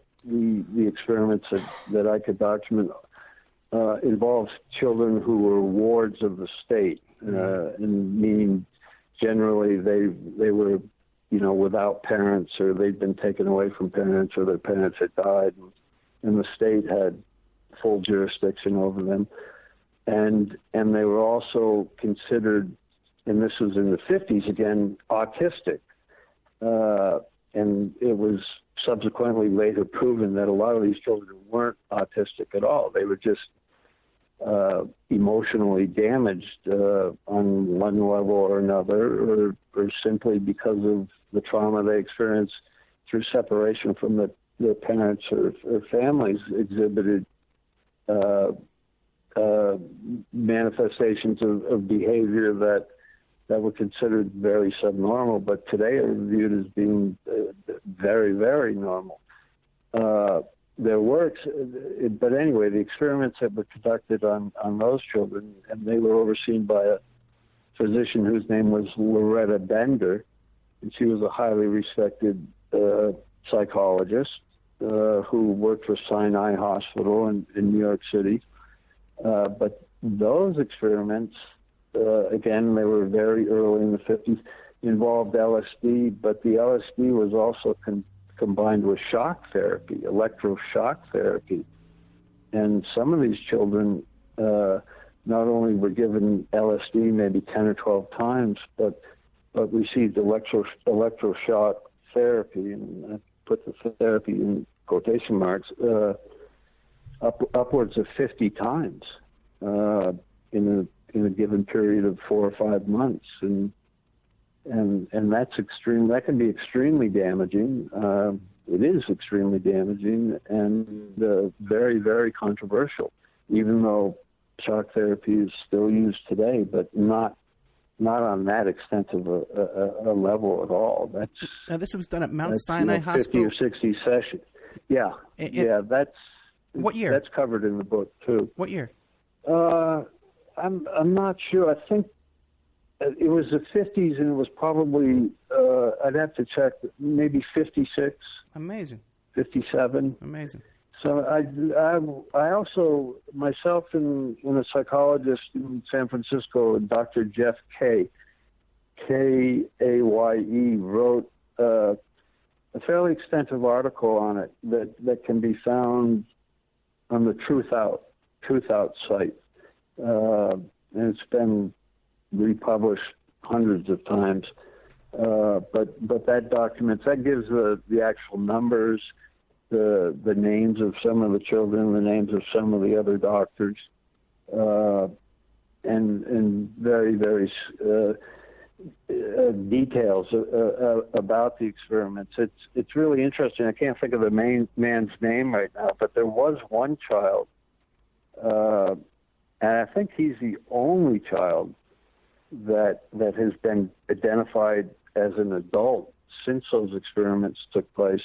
C: experiments that I could document involved children who were wards of the state, and meaning generally they were, without parents, or they'd been taken away from parents, or their parents had died, and the state had full jurisdiction over them. And they were also considered, and this was in the 50s again, autistic. And it was subsequently later proven that a lot of these children weren't autistic at all. They were just emotionally damaged on one level or another, or simply because of the trauma they experienced through separation from their parents or families, exhibited manifestations of behavior that were considered very subnormal, but today are viewed as being very, very normal. Their works, but anyway, the experiments that were conducted on those children, and they were overseen by a physician whose name was Loretta Bender, and she was a highly respected psychologist who worked for Sinai Hospital in New York City. But those experiments, again, they were very early in the 50s, involved LSD, but the LSD was also combined with shock therapy, electroshock therapy. And some of these children not only were given LSD maybe 10 or 12 times, but received electroshock therapy, and I put the therapy in quotation marks, upwards of 50 times in a given period of 4 or 5 months, and that's extreme. That can be extremely damaging. It is extremely damaging and very, very controversial. Even though shock therapy is still used today, but not on that extensive a level at all.
B: Now this was done at Mount Sinai Hospital.
C: 50 or 60 sessions. Yeah, that's
B: what year?
C: That's covered in the book too.
B: What year?
C: I'm not sure. I think it was the 50s, and it was probably I'd have to check. Maybe 56.
B: Amazing.
C: 57.
B: Amazing.
C: So I also, myself and a psychologist in San Francisco, Dr. Jeff Kaye, Kaye, wrote a fairly extensive article on it that can be found on the Truth Out site. And it's been republished hundreds of times. But that documents, that gives the actual numbers, the names of some of the children, the names of some of the other doctors, and very, very details about the experiments. It's really interesting. I can't think of the man's name right now, but there was one child, and I think he's the only child that has been identified as an adult since those experiments took place.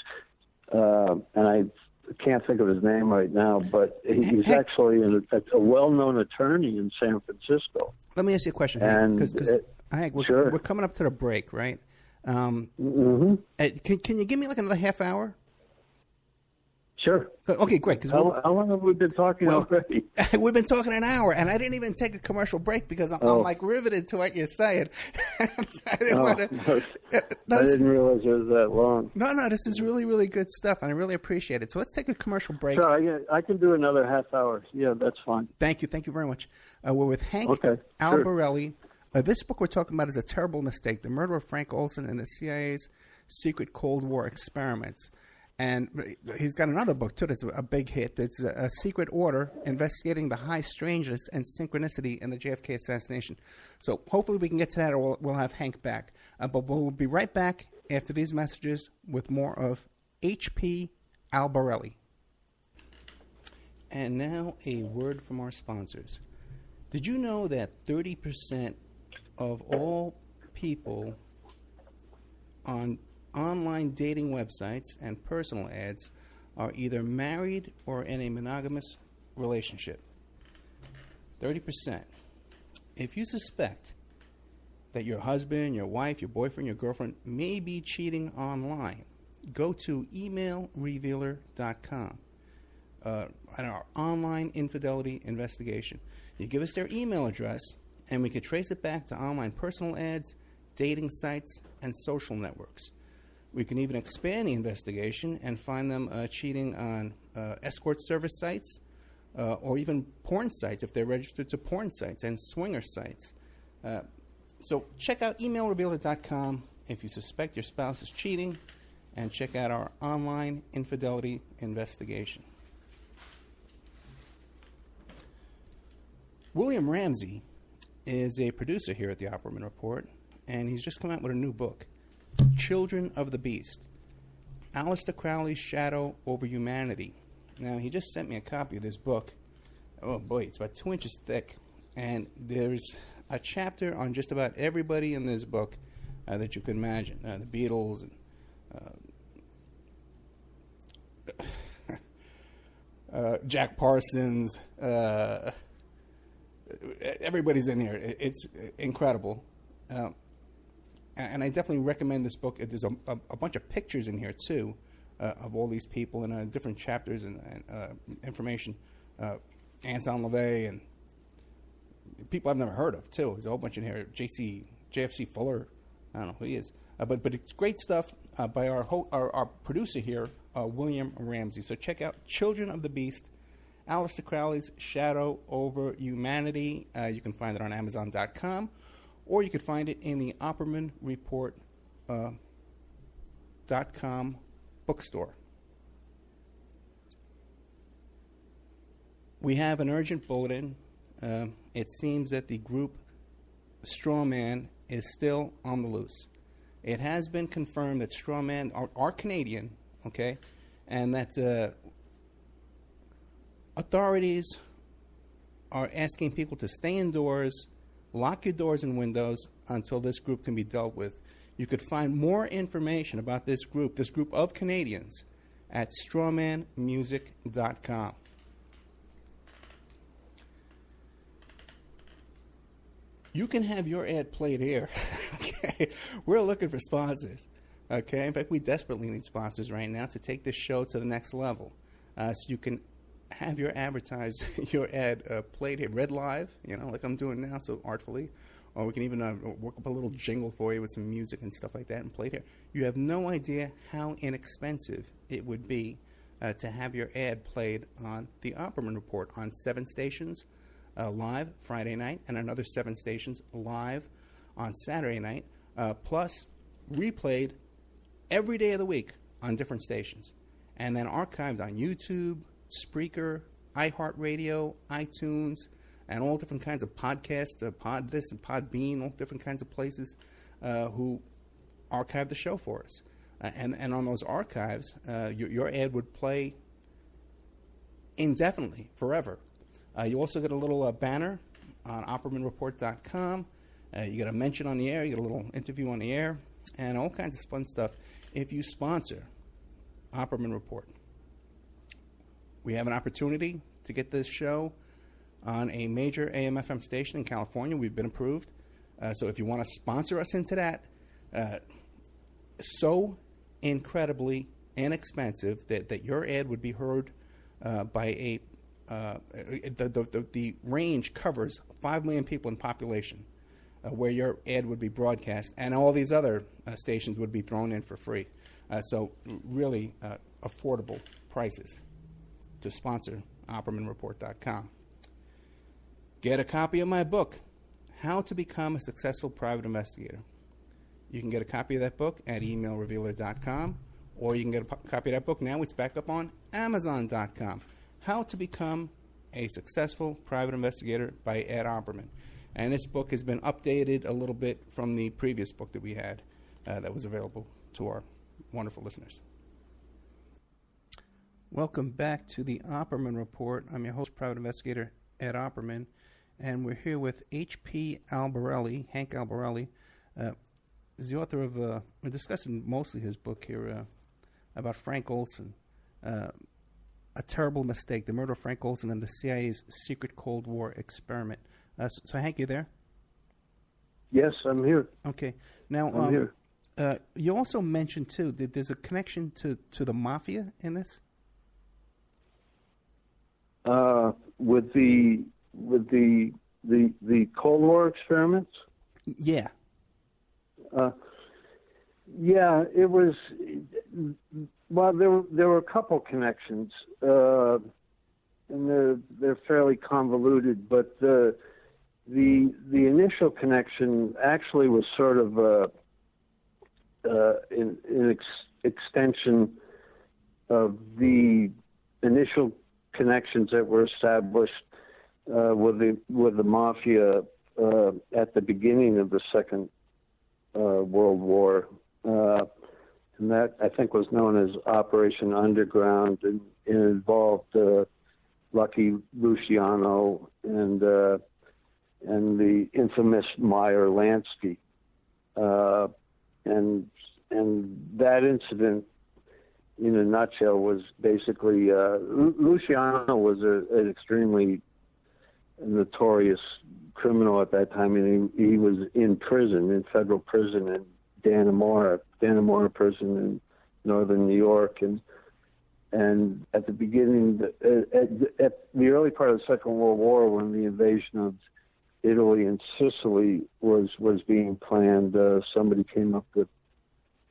C: And I can't think of his name right now, but he's actually a well-known attorney in San Francisco.
B: Let me ask you a question, Hank, we're coming up to the break, right? Can you give me like another half hour?
C: Sure.
B: Okay, great.
C: How long have we been talking already?
B: We've been talking an hour, and I didn't even take a commercial break because I'm like riveted to what you're saying. I didn't
C: realize it was that long.
B: No, this is really, really good stuff, and I really appreciate it. So let's take a commercial break.
C: Sure, I can do another half hour. Yeah, that's fine.
B: Thank you very much. We're with Hank Albarelli. Sure. This book we're talking about is A Terrible Mistake, The Murder of Frank Olson and the CIA's Secret Cold War Experiments. And he's got another book, too, that's a big hit. It's A Secret Order, Investigating the High Strangeness and Synchronicity in the JFK Assassination. So hopefully we can get to that, or we'll have Hank back. But we'll be right back after these messages with more of H.P. Albarelli. And now a word from our sponsors. Did you know that 30% of all people on online dating websites and personal ads are either married or in a monogamous relationship? 30%. If you suspect that your husband, your wife, your boyfriend, your girlfriend may be cheating online, go to emailrevealer.com, on our online infidelity investigation. You give us their email address, and we can trace it back to online personal ads, dating sites, and social networks. We can even expand the investigation and find them cheating on escort service sites or even porn sites if they're registered to porn sites and swinger sites. So check out emailrevealer.com if you suspect your spouse is cheating, and check out our online infidelity investigation. William Ramsey is a producer here at the Opperman Report, and he's just come out with a new book, Children of the Beast, Aleister Crowley's Shadow Over Humanity. Now, he just sent me a copy of this book. Oh, boy, it's about 2 inches thick, and there's a chapter on just about everybody in this book that you can imagine. The Beatles, and Jack Parsons, everybody's in here. It's incredible. And I definitely recommend this book. There's a bunch of pictures in here, too, of all these people and different chapters and information. Anselm LaVey and people I've never heard of, too. There's a whole bunch in here. JFC Fuller. I don't know who he is. But it's great stuff by our producer here, William Ramsey. So check out Children of the Beast, Aleister Crowley's Shadow Over Humanity. You can find it on Amazon.com, or you could find it in the Opperman Report .com bookstore. We have an urgent bulletin. It seems that the group Strawman is still on the loose. It has been confirmed that Strawman are Canadian, okay, and that authorities are asking people to stay indoors, lock your doors and windows until this group can be dealt with. You could find more information about this group of Canadians, at strawmanmusic.com. You can have your ad played here. Okay, we're looking for sponsors. Okay, in fact, we desperately need sponsors right now to take this show to the next level. So you can have your ad played here, read live, like I'm doing now, so artfully. Or we can even work up a little jingle for you with some music and stuff like that and play it here. You have no idea how inexpensive it would be to have your ad played on the Opperman Report on 7 stations live Friday night and another 7 stations live on Saturday night, plus replayed every day of the week on different stations, and then archived on YouTube, Spreaker, iHeartRadio, iTunes, and all different kinds of podcasts, Pod this and Podbean, all different kinds of places who archive the show for us. And on those archives, your ad would play indefinitely, forever. You also get a little banner on OppermanReport.com. You get a mention on the air, you get a little interview on the air, and all kinds of fun stuff if you sponsor Opperman Report. We have an opportunity to get this show on a major AM/FM station in California. We've been approved. So if you want to sponsor us into that, so incredibly inexpensive that your ad would be heard by the range covers 5 million people in population where your ad would be broadcast, and all these other stations would be thrown in for free. So really affordable prices to sponsor OppermanReport.com. Get a copy of my book, How to Become a Successful Private Investigator. You can get a copy of that book at emailrevealer.com, or you can get a copy of that book now. It's back up on Amazon.com. How to Become a Successful Private Investigator by Ed Opperman. And this book has been updated a little bit from the previous book that we had that was available to our wonderful listeners. Welcome back to the Opperman Report. I'm your host, Private Investigator Ed Opperman, and we're here with H.P. Albarelli, Hank Albarelli. Is the author of, we're discussing mostly his book here about Frank Olson, A Terrible Mistake, the murder of Frank Olson and the CIA's secret Cold War experiment. So Hank, you there?
C: Yes, I'm here.
B: Okay. Now,
C: I'm here.
B: You also mentioned too that there's a connection to the Mafia in this.
C: With the Cold War experiments.
B: Yeah.
C: Yeah, it was. Well, there were a couple connections, and they're fairly convoluted. But the initial connection actually was sort of an extension of the initial connections that were established with the Mafia at the beginning of the Second World War, and that I think was known as Operation Underground, and it involved Lucky Luciano and the infamous Meyer Lansky, and that incident, in a nutshell, was basically Luciano was an extremely notorious criminal at that time, and he was in prison, in federal prison in Dannemora prison in northern New York, and at the beginning, at the early part of the Second World War, when the invasion of Italy and Sicily was being planned, somebody came up with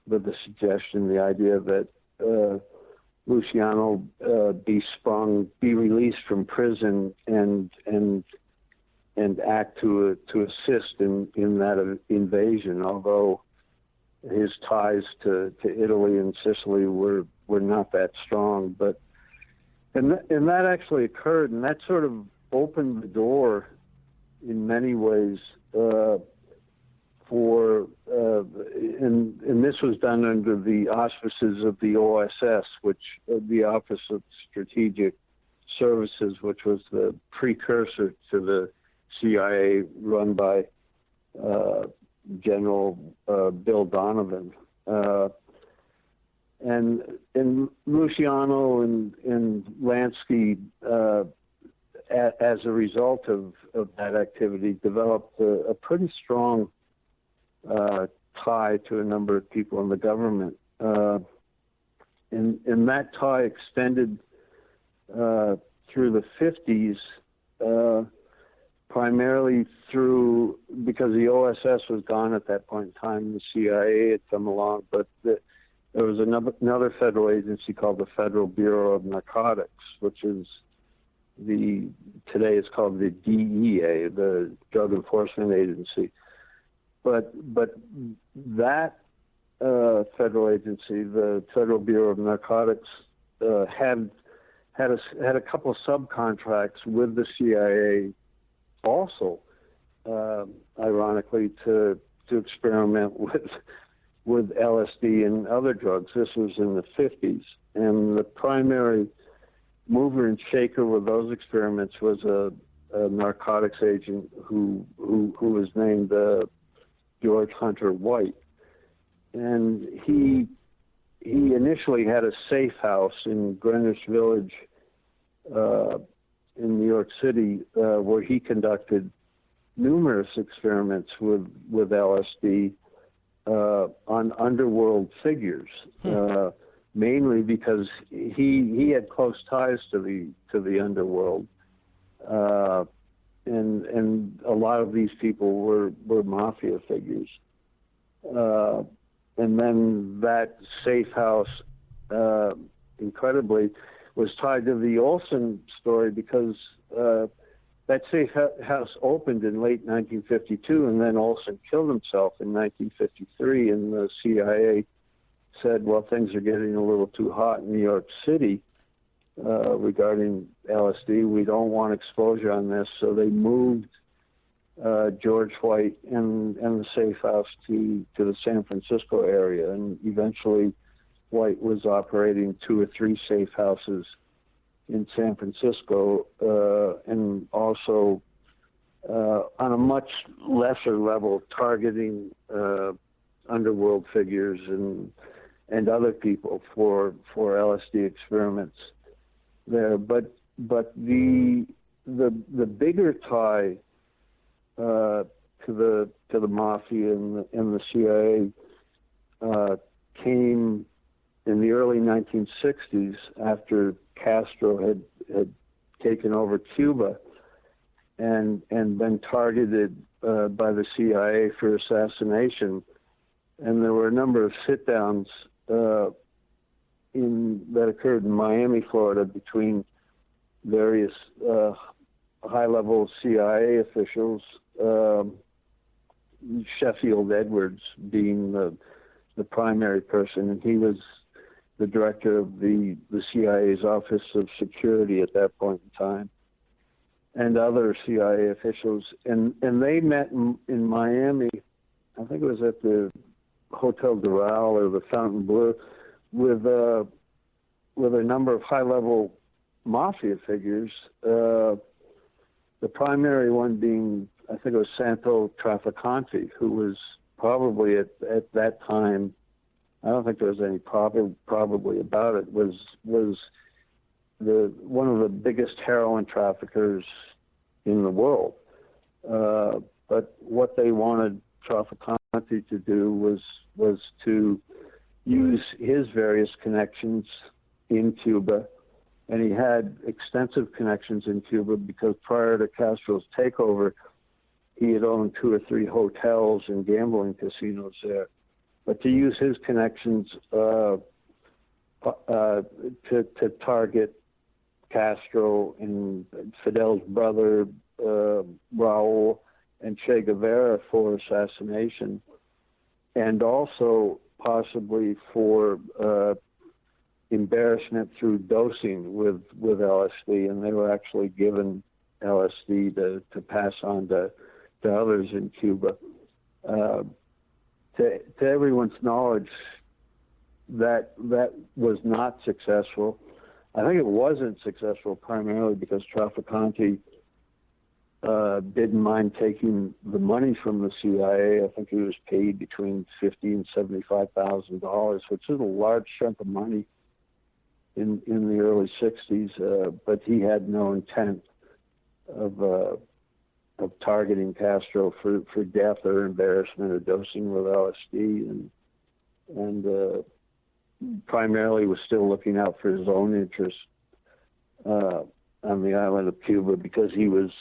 C: the suggestion, the idea that Luciano be released from prison and act to assist in that invasion, although his ties to Italy and Sicily were not that strong. But and that actually occurred, and that sort of opened the door in many ways for and this was done under the auspices of the OSS, which the Office of Strategic Services, which was the precursor to the CIA, run by General Bill Donovan, and Luciano and Lansky, as a result of that activity, developed a pretty strong tie to a number of people in the government, and that tie extended through the 50s. Primarily because the OSS was gone at that point in time, the CIA had come along, but there was another federal agency called the Federal Bureau of Narcotics, which is today it's called the DEA, the Drug Enforcement Agency. But that federal agency, the Federal Bureau of Narcotics, had a couple of subcontracts with the CIA. Also, ironically, to experiment with LSD and other drugs. This was in the 50s, and the primary mover and shaker with those experiments was a narcotics agent who was named George Hunter White, and he initially had a safe house in Greenwich Village, in New York City, where he conducted numerous experiments with LSD on underworld figures, mainly because he had close ties to the underworld, and a lot of these people were Mafia figures, and then that safe house, incredibly, was tied to the Olson story because that safe house opened in late 1952, and then Olson killed himself in 1953, and the CIA said, well, things are getting a little too hot in New York City regarding LSD. We don't want exposure on this, so they moved George White and the safe house to the San Francisco area, and eventually White was operating 2 or 3 safe houses in San Francisco, and also on a much lesser level, targeting underworld figures and other people for LSD experiments there. But the bigger tie to the Mafia and the CIA came in the early 1960s after Castro had taken over Cuba and been targeted by the CIA for assassination. And there were a number of sit-downs that occurred in Miami, Florida, between various high-level CIA officials, Sheffield Edwards being the primary person, and he was the director of the CIA's Office of Security at that point in time, and other CIA officials. And they met in Miami, I think it was at the Hotel Doral or the Fontainebleau, with a number of high-level Mafia figures, the primary one being, I think it was Santo Trafficante, who was probably at that time, I don't think there was any probably about it, was one of the biggest heroin traffickers in the world. But what they wanted Trafficante to do was to use his various connections in Cuba, and he had extensive connections in Cuba because prior to Castro's takeover, he had owned 2 or 3 hotels and gambling casinos there. But to use his connections to target Castro and Fidel's brother, Raul, and Che Guevara for assassination, and also possibly for embarrassment through dosing with LSD, and they were actually given LSD to pass on to others in Cuba. To everyone's knowledge, that was not successful. I think it wasn't successful primarily because Trafficante didn't mind taking the money from the CIA. I think he was paid between $50,000 and $75,000, which is a large chunk of money in the early 60s, but he had no intent of targeting Castro for death or embarrassment or dosing with LSD, and primarily was still looking out for his own interests on the island of Cuba, because he was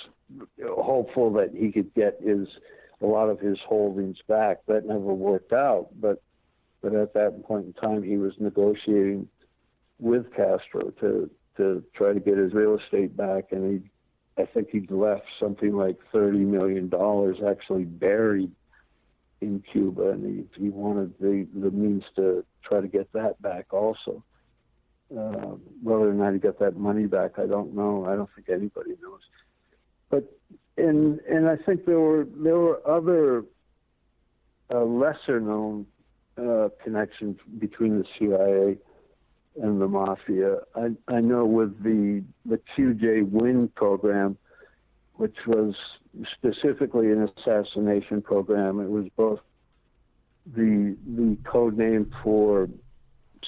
C: hopeful that he could get a lot of his holdings back. That never worked out, but at that point in time, he was negotiating with Castro to try to get his real estate back, and I think he'd left something like $30 million actually buried in Cuba, and he wanted the means to try to get that back also. Whether or not he got that money back, I don't know. I don't think anybody knows. But and I think there were other lesser known connections between the CIA and the Mafia. I know with the QJ Win program, which was specifically an assassination program, it was both the code name for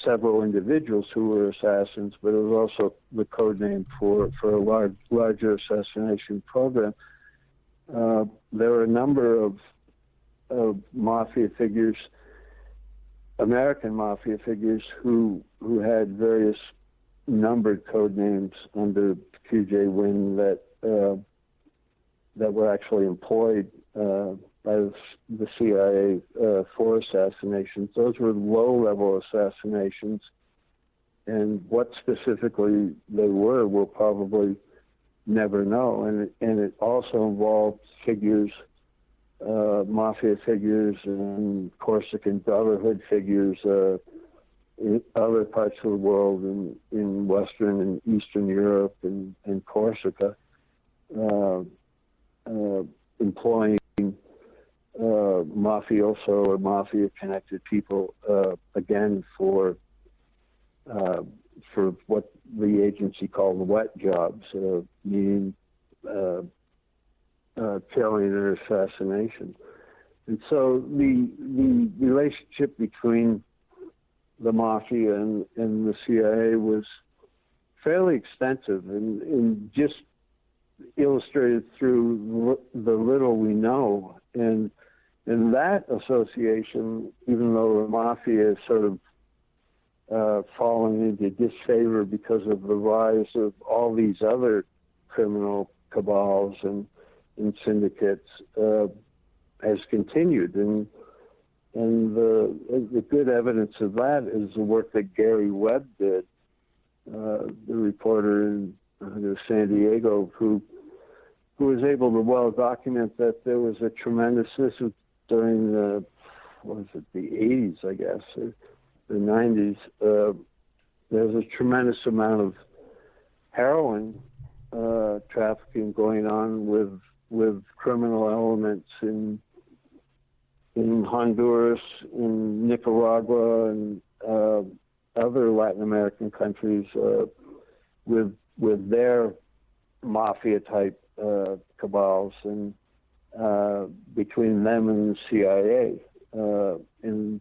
C: several individuals who were assassins, but it was also the code name for a larger assassination program. There were a number of Mafia figures, American Mafia figures, who had various numbered code names under QJ Win that were actually employed by the CIA for assassinations. Those were low-level assassinations, and what specifically they were, we'll probably never know. And it also involved figures, Mafia figures and Corsican Brotherhood figures in other parts of the world, in Western and Eastern Europe and Corsica, employing mafioso or mafia-connected people, again, for what the agency called wet jobs, meaning killing or assassination. And so the relationship between the Mafia and the CIA was fairly extensive, and just illustrated through the little we know. And And that association, even though the Mafia is sort of fallen into disfavor because of the rise of all these other criminal cabals and syndicates, has continued. And the good evidence of that is the work that Gary Webb did, the reporter in San Diego, who was able to well document that there was a tremendous, this was during the 80s, I guess, or the 90s, there was a tremendous amount of heroin trafficking going on with criminal elements in Honduras, in Nicaragua, and other Latin American countries with their mafia type cabals, and between them and the CIA, and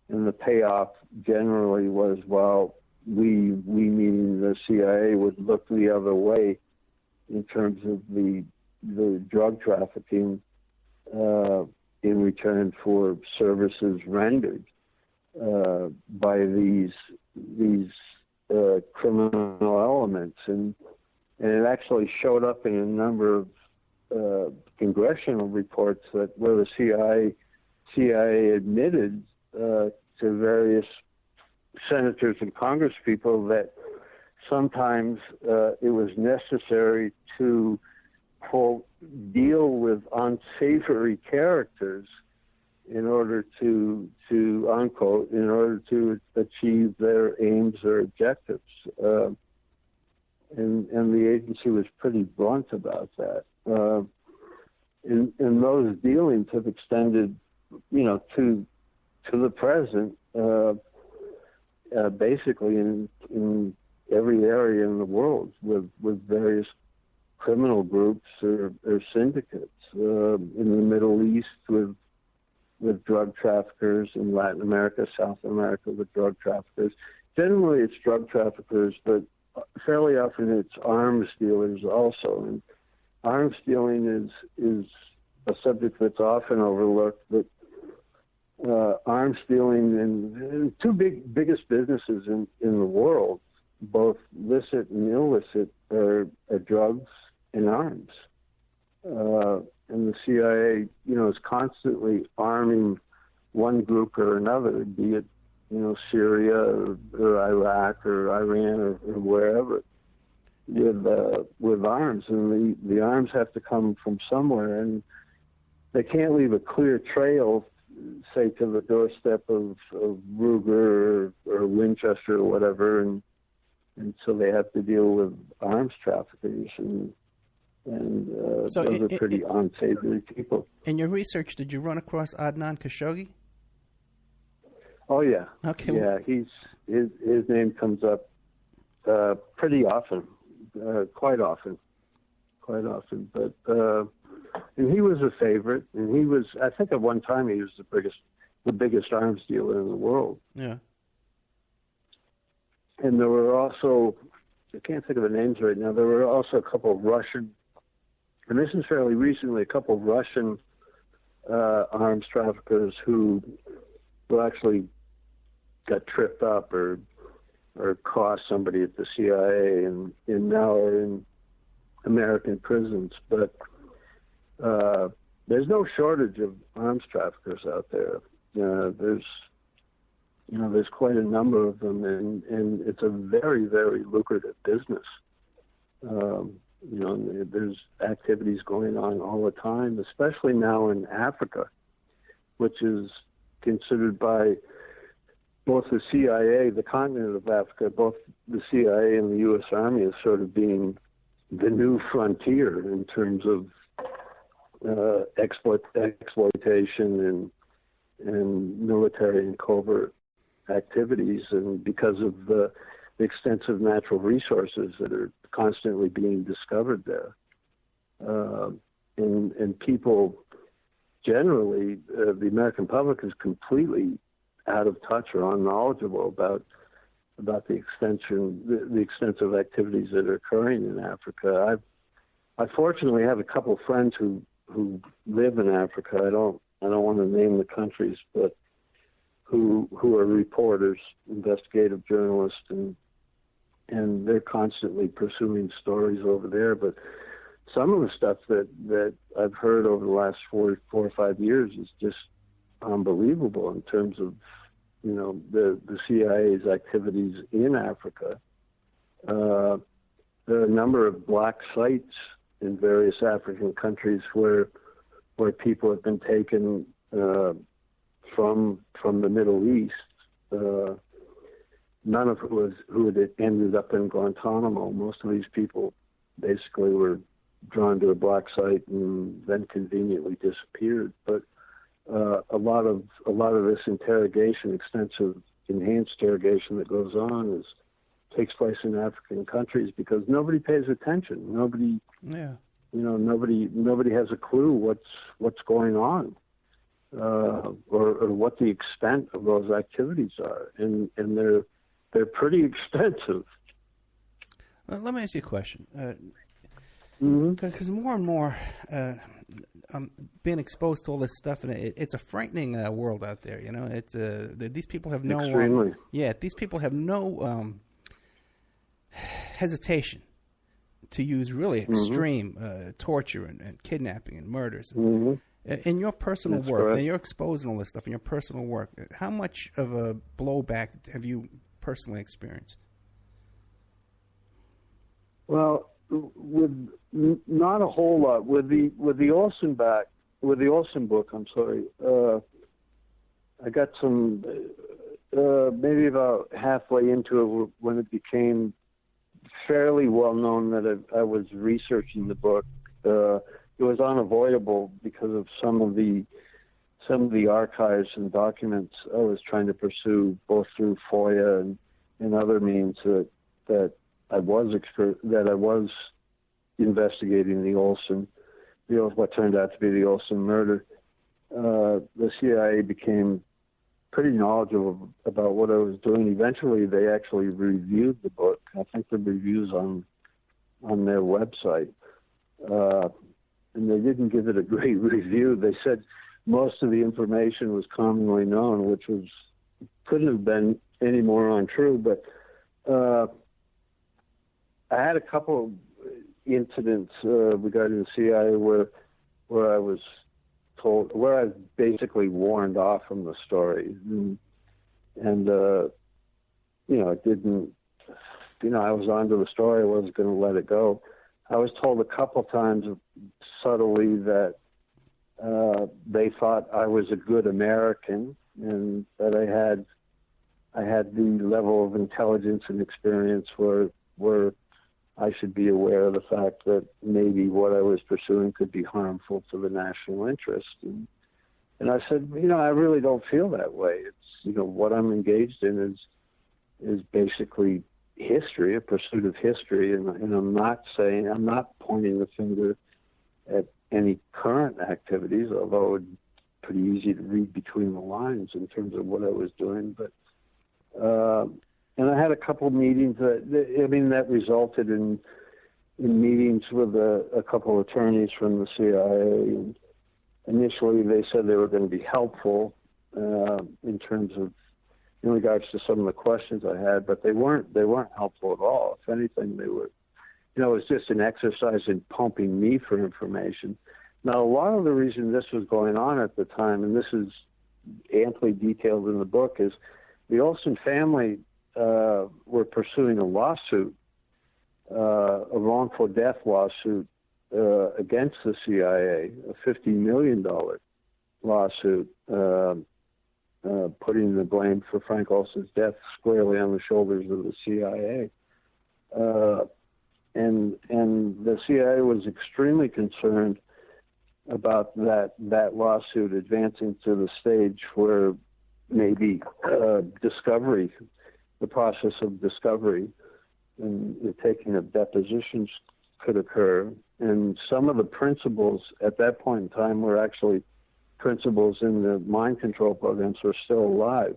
C: the payoff generally was, well, we meaning the CIA would look the other way in terms of the drug trafficking in return for services rendered by these criminal elements, and it actually showed up in a number of congressional reports that where the CIA admitted to various senators and congresspeople that sometimes it was necessary to, quote, deal with unsavory characters in order to unquote, in order to achieve their aims or objectives. And the agency was pretty blunt about that. And those dealings have extended, to the present, basically in every area in the world with various criminal groups or syndicates, in the Middle East with drug traffickers, in Latin America, South America with drug traffickers. Generally it's drug traffickers, but fairly often it's arms dealers also. And arms dealing is a subject that's often overlooked, but arms dealing in two biggest businesses in the world, both licit and illicit, are drugs and arms. And the CIA, is constantly arming one group or another, be it, Syria or Iraq or Iran or wherever, with arms. And the arms have to come from somewhere, and they can't leave a clear trail, say, to the doorstep of Ruger or Winchester or whatever, and so they have to deal with arms traffickers, and
B: so
C: those are pretty unsavory people.
B: In your research, did you run across Adnan Khashoggi?
C: Oh yeah,
B: okay.
C: Yeah, his name comes up pretty often, quite often. But and he was a favorite, and he was, I think, at one time he was the biggest arms dealer in the world.
B: Yeah.
C: And there were also, I can't think of the names right now, there were also a couple of Russian, and this is fairly recently, a couple of Russian arms traffickers who actually got tripped up or cost somebody at the CIA and now are in American prisons. But there's no shortage of arms traffickers out there. There's quite a number of them, and it's a very, very lucrative business. There's activities going on all the time, especially now in Africa, which is considered by both the CIA, the continent of Africa, both the CIA and the U.S. Army as sort of being the new frontier in terms of exploitation and military and covert activities, and because of the extensive natural resources that are constantly being discovered there. And people generally, the American public is completely out of touch or unknowledgeable about the extensive activities that are occurring in Africa. I fortunately have a couple of friends who live in Africa. I don't want to name the countries, but who are reporters, investigative journalists, and they're constantly pursuing stories over there. But some of the stuff that I've heard over the last 4 or 5 years is just unbelievable in terms of, you know, the CIA's activities in Africa. There are a number of black sites in various African countries where people have been taken from the Middle East. None of who had ended up in Guantanamo. Most of these people basically were drawn to a black site and then conveniently disappeared. But a lot of this interrogation, extensive enhanced interrogation that goes on, takes place in African countries because nobody pays attention. Nobody has a clue what's going on, or what the extent of those activities are, and they're pretty extensive.
B: Let me ask you a question.
C: Mm-hmm.
B: Because more and more, I'm being exposed to all this stuff, and it's a frightening world out there. You know, it's these people have no
C: extremely.
B: These people have no hesitation to use really extreme torture and kidnapping and murders.
C: Mm-hmm.
B: In your personal
C: That's
B: work,
C: correct.
B: now you're exposing all this stuff in your personal work. How much of a blowback have you personally experienced?
C: Well, with not a whole lot. With the Olson book, I'm sorry. I got some maybe about halfway into it when it became fairly well known that I was researching the book. It was unavoidable because of some of the archives and documents I was trying to pursue, both through FOIA and other means that I was investigating the Olson, what turned out to be the Olson murder. The CIA became pretty knowledgeable about what I was doing. Eventually, they actually reviewed the book. I think the reviews on their website, and they didn't give it a great review. They said most of the information was commonly known, which couldn't have been any more untrue. But I had a couple of incidents regarding the CIA where I was told, where I was basically warned off from the story, and it didn't. I was onto the story. I wasn't going to let it go. I was told a couple times subtly that they thought I was a good American and that I had the level of intelligence and experience where I should be aware of the fact that maybe what I was pursuing could be harmful to the national interest. And I said, I really don't feel that way. It's, what I'm engaged in is basically history, a pursuit of history, and I'm not pointing the finger at any current activities, although it's pretty easy to read between the lines in terms of what I was doing. But and I had a couple of meetings that resulted in meetings with a couple of attorneys from the CIA. And initially, they said they were going to be helpful in terms of in regards to some of the questions I had, but they weren't helpful at all. If anything, they were, it was just an exercise in pumping me for information. Now, a lot of the reason this was going on at the time, and this is amply detailed in the book, is the Olson family were pursuing a lawsuit, a wrongful death lawsuit against the CIA, a $50 million lawsuit, putting the blame for Frank Olson's death squarely on the shoulders of the CIA. And the CIA was extremely concerned about that lawsuit advancing to the stage where maybe discovery, the process of discovery and the taking of depositions could occur. And some of the principals at that point in time were actually principals in the mind control programs were still alive,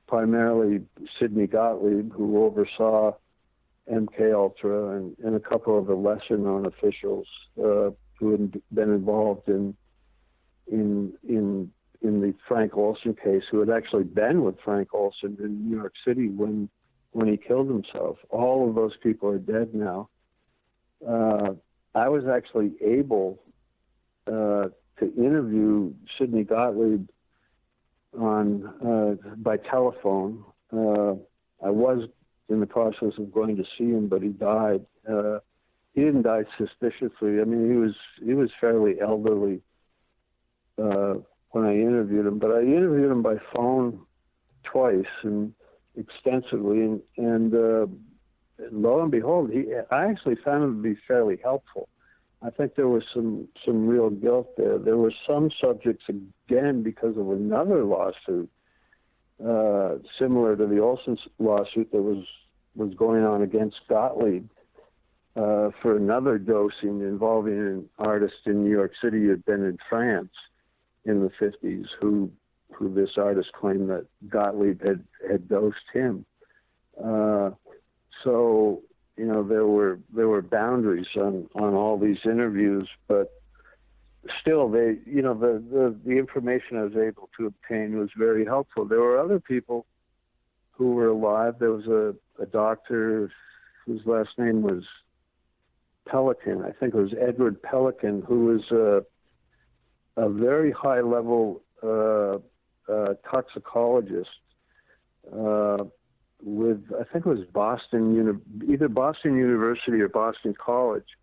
C: primarily Sidney Gottlieb, who oversaw MK Ultra, and a couple of the lesser-known officials who had been involved in in the Frank Olson case, who had actually been with Frank Olson in New York City when he killed himself. All of those people are dead now. I was actually able to interview Sidney Gottlieb by telephone. I was in the process of going to see him, but he died. He didn't die suspiciously. I mean, he was fairly elderly when I interviewed him, but I interviewed him by phone twice and extensively, and lo and behold, I actually found him to be fairly helpful. I think there was some real guilt there. There were some subjects, again, because of another lawsuit, similar to the Olson lawsuit that was going on against Gottlieb, for another dosing involving an artist in New York City who had been in France in the 50s, who this artist claimed that Gottlieb had dosed him. So, you know, there were boundaries on all these interviews, but still, the information I was able to obtain was very helpful. There were other people who were alive. There was a doctor whose last name was Pelican. I think it was Edward Pelican, who was a very high-level toxicologist with, I think it was either Boston University or Boston College.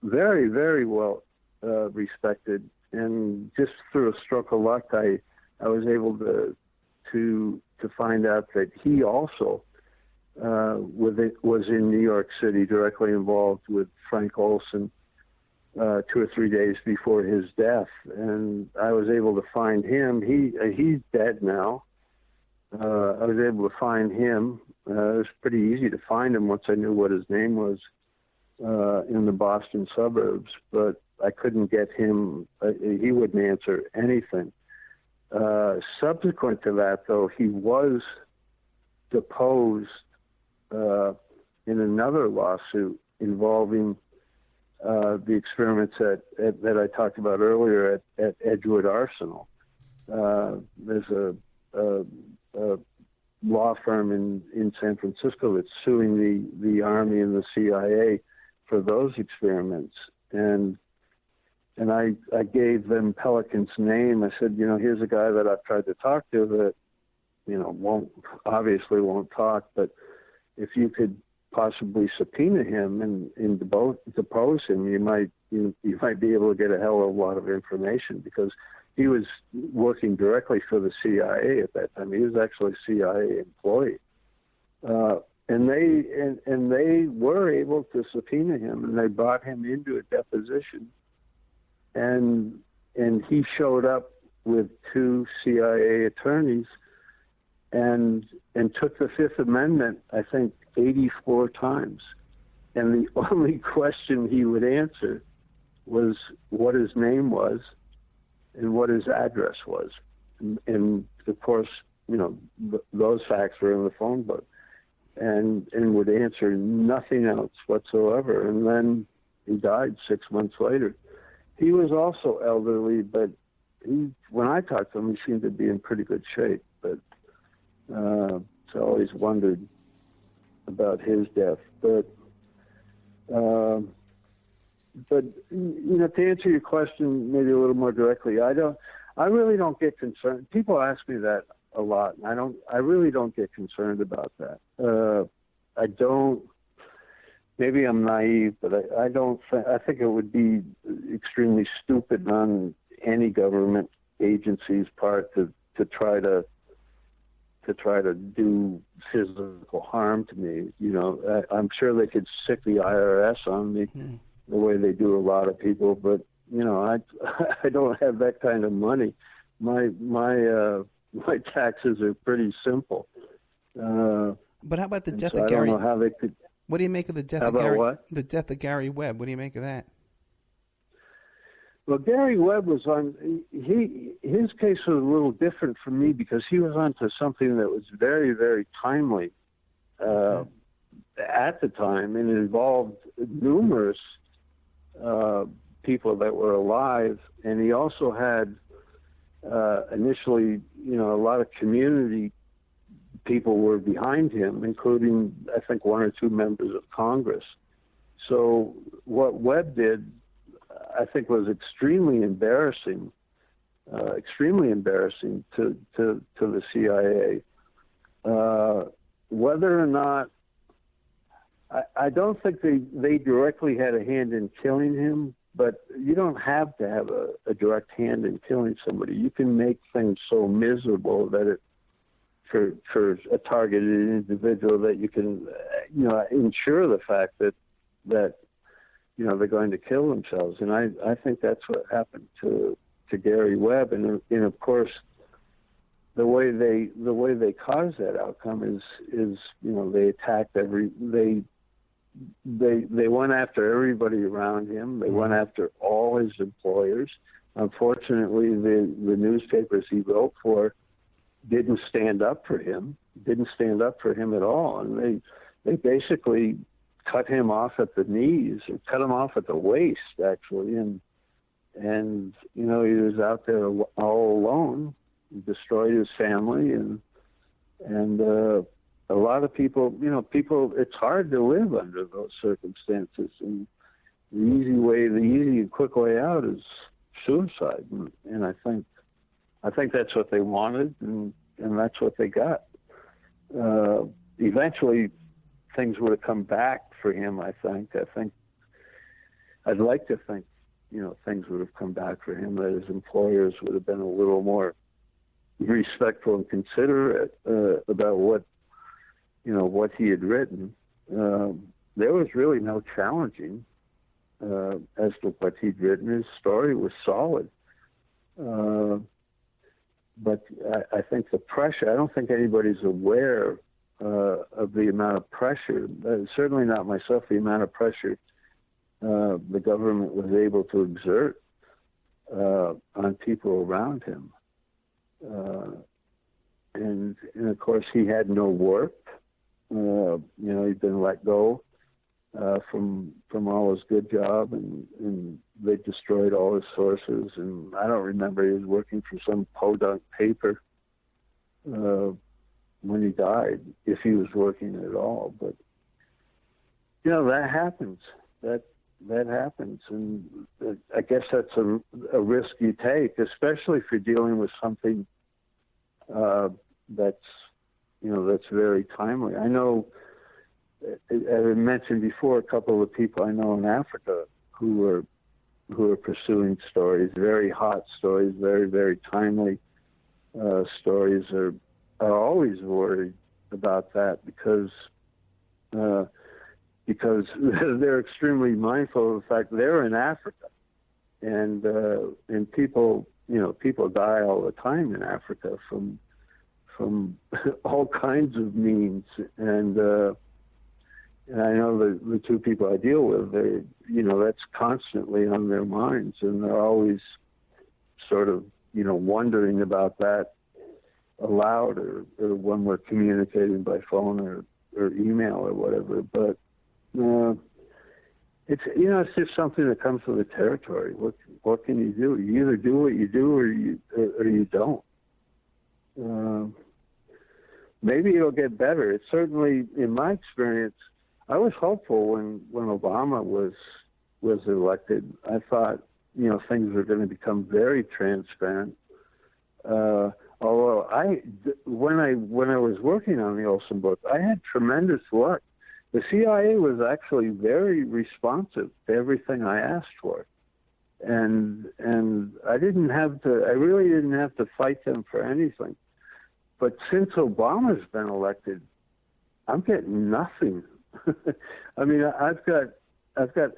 C: Very, very well respected, and just through a stroke of luck, I was able to find out that he also was in New York City, directly involved with Frank Olson 2 or 3 days before his death, and I was able to find him. He's dead now. I was able to find him. It was pretty easy to find him once I knew what his name was in the Boston suburbs, but I couldn't get him. He wouldn't answer anything. Subsequent to that, though, he was deposed in another lawsuit involving the experiments that I talked about earlier at Edgewood Arsenal. There's a law firm in San Francisco that's suing the Army and the CIA for those experiments. And I gave them Pelican's name. I said, you know, here's a guy that I've tried to talk to that, you know, won't talk, but if you could possibly subpoena him and depose him, you might be able to get a hell of a lot of information, because he was working directly for the CIA at that time. He was actually a CIA employee, and they were able to subpoena him, and they brought him into a deposition, and he showed up with 2 CIA attorneys and took the Fifth Amendment, I think, 84 times. And the only question he would answer was what his name was and what his address was. And of course, you know, those facts were in the phone book, and would answer nothing else whatsoever. And then he died 6 months later. He was also elderly, but when I talked to him, he seemed to be in pretty good shape. But so I always wondered about his death. But you know, to answer your question maybe a little more directly, I really don't get concerned. People ask me that a lot, and I really don't get concerned about that. I don't. Maybe I'm naive, but I don't. I think it would be extremely stupid on any government agency's part to try to do physical harm to me. You know, I'm sure they could sick the IRS on me the way they do a lot of people, but you know, I don't have that kind of money. My taxes are pretty simple.
B: But how about the death of
C: I
B: Gary?
C: don't know how they could.
B: What do you make of the death
C: How
B: of
C: about
B: Gary?
C: what?
B: The death of Gary Webb. What do you make of that?
C: Well, Gary Webb was on. His case was a little different for me because he was onto something that was very, very timely at the time, and it involved numerous people that were alive, and he also had initially, a lot of community people were behind him, including, I think, one or two members of Congress. So what Webb did, I think, was extremely embarrassing to the CIA. Whether or not, I don't think they directly had a hand in killing him, but you don't have to have a direct hand in killing somebody. You can make things so miserable that for a targeted individual that you can, ensure the fact that they're going to kill themselves. And I think that's what happened to Gary Webb. And of course, the way they caused that outcome is they attacked they went after everybody around him. They went after all his employers. Unfortunately, the newspapers he wrote for didn't stand up for him at all. And they basically cut him off at the knees, or cut him off at the waist, actually. And he was out there all alone. He destroyed his family, and a lot of people, it's hard to live under those circumstances. And the easy and quick way out is suicide. And I think that's what they wanted, and that's what they got. Eventually, things would have come back for him, I think. I'd like to think, things would have come back for him, that his employers would have been a little more respectful and considerate about what he had written. There was really no challenging as to what he'd written. His story was solid. But I think the pressure, I don't think anybody's aware of the amount of pressure, certainly not myself, the amount of pressure the government was able to exert on people around him. And of course, he had no work. He'd been let go from all his good job, and they destroyed all his sources. And I don't remember, he was working for some podunk paper when he died, if he was working at all. But that happens. That happens, and I guess that's a risk you take, especially if you're dealing with something that's very timely. I know, as I mentioned before, a couple of people I know in Africa who are pursuing stories, very hot stories, very, very timely stories, are always worried about that because they're extremely mindful of the fact they're in Africa, and people die all the time in Africa from all kinds of means, and I know the two people I deal with, that's constantly on their minds, and they're always sort of wondering about that aloud, or when we're communicating by phone or email or whatever. But it's just something that comes with the territory. What can you do? You either do what you do or you don't. Maybe it'll get better. It's certainly, in my experience, I was hopeful when Obama was elected. I thought things were going to become very transparent. Although when I was working on the Olson book, I had tremendous luck. The CIA was actually very responsive to everything I asked for, and I really didn't have to fight them for anything. But since Obama's been elected, I'm getting nothing. I mean, I've got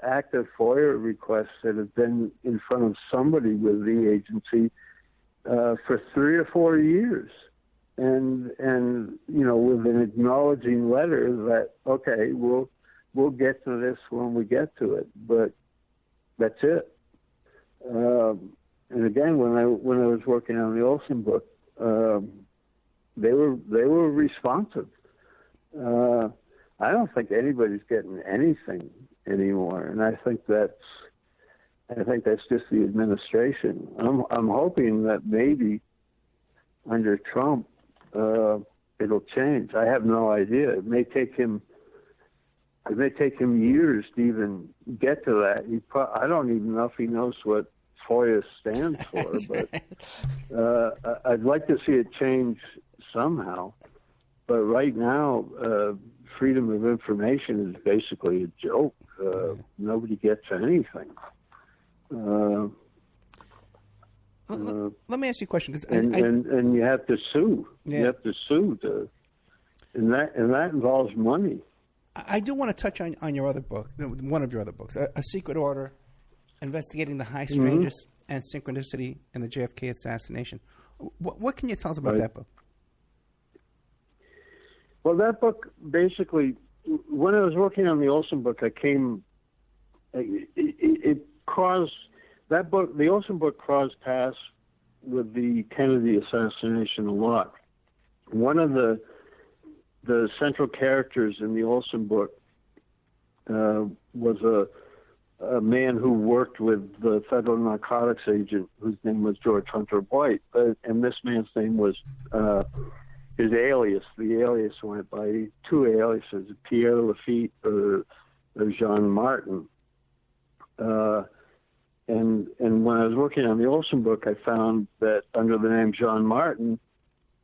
C: active FOIA requests that have been in front of somebody with the agency for 3 or 4 years. And with an acknowledging letter that, okay, we'll get to this when we get to it, but that's it. And again, when I was working on the Olson book, they were responsive. I don't think anybody's getting anything anymore, and I think that's I think that's just the administration. I'm hoping that maybe under Trump it'll change. I have no idea. It may take him years to even get to that. I don't even know if he knows what FOIA stands for, but I'd like to see it change somehow. But right now, freedom of information is basically a joke. Nobody gets anything.
B: Let me ask you a question, because
C: and you have to sue.
B: Yeah.
C: You have to sue, and that involves money.
B: I do want to touch on your other book, one of your other books, A Secret Order, Investigating the High Strangeness and Synchronicity in the JFK Assassination. What can you tell us about that book?
C: Well, that book, basically, when I was working on the Olson book, it caused, that book, the Olson book crossed paths with the Kennedy assassination a lot. One of the central characters in the Olson book was a man who worked with the Federal Narcotics agent, whose name was George Hunter White, and this man's name was his alias. The alias went by two aliases: Pierre Lafitte or Jean Martin. And when I was working on the Olson book, I found that under the name Jean Martin,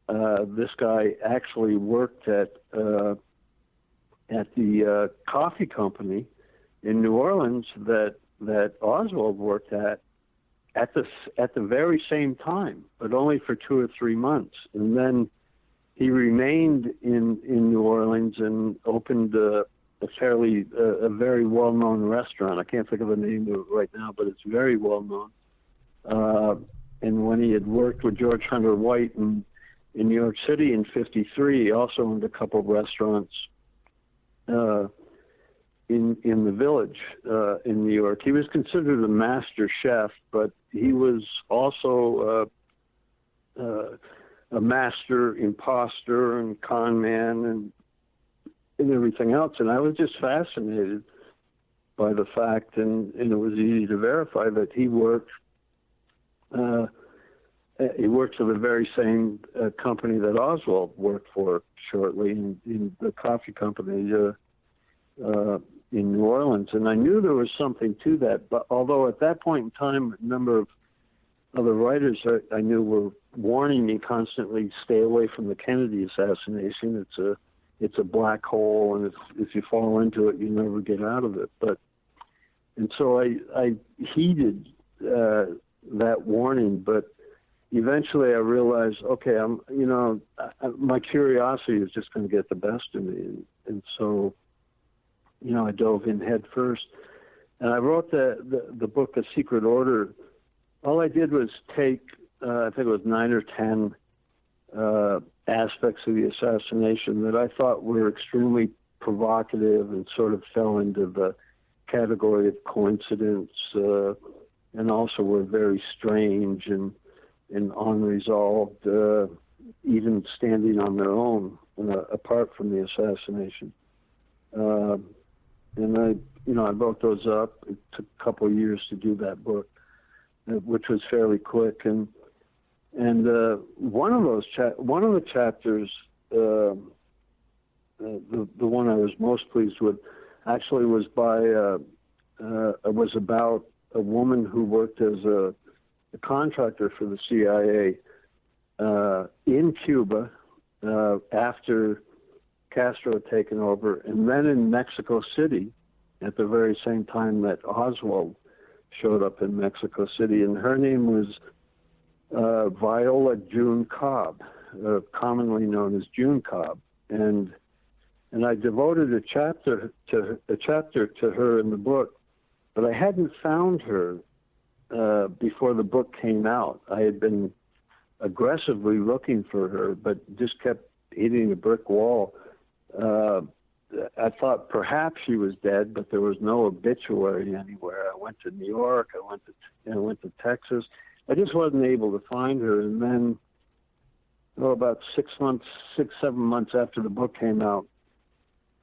C: this guy actually worked at the coffee company in New Orleans that Oswald worked at the very same time, but only for 2 or 3 months. And then he remained in New Orleans and opened a very well-known restaurant. I can't think of the name of it right now, but it's very well-known. And when he had worked with George Hunter White in New York City in '53, he also owned a couple of restaurants in the Village in New York. He was considered a master chef, but he was also a master imposter and con man and everything else. And I was just fascinated by the fact, and it was easy to verify, that he worked for the very same company that Oswald worked for shortly, in the coffee company in New Orleans. And I knew there was something to that, but although at that point in time, a number of other writers I knew were warning me constantly, stay away from the Kennedy assassination. It's a black hole, and if you fall into it, you never get out of it. And so I heeded that warning, but eventually I realized, okay, my curiosity is just going to get the best of me, and so I dove in head first, and I wrote the book, A Secret Order. All I did was take, I think it was 9 or 10 aspects of the assassination that I thought were extremely provocative and sort of fell into the category of coincidence, and also were very strange and unresolved, even standing on their own, apart from the assassination. And I wrote those up. It took a couple of years to do that book, which was fairly quick. And one of the chapters, the one I was most pleased with, actually was was about a woman who worked as a contractor for the CIA in Cuba after Castro had taken over, and then in Mexico City at the very same time that Oswald showed up in Mexico City. And her name was Viola June Cobb, commonly known as June Cobb. And I devoted a chapter to her in the book, but I hadn't found her before the book came out. I had been aggressively looking for her, but just kept hitting a brick wall. I thought perhaps she was dead, but there was no obituary anywhere. I went to New York. I went to Texas. I just wasn't able to find her. And then, about 6-7 months after the book came out,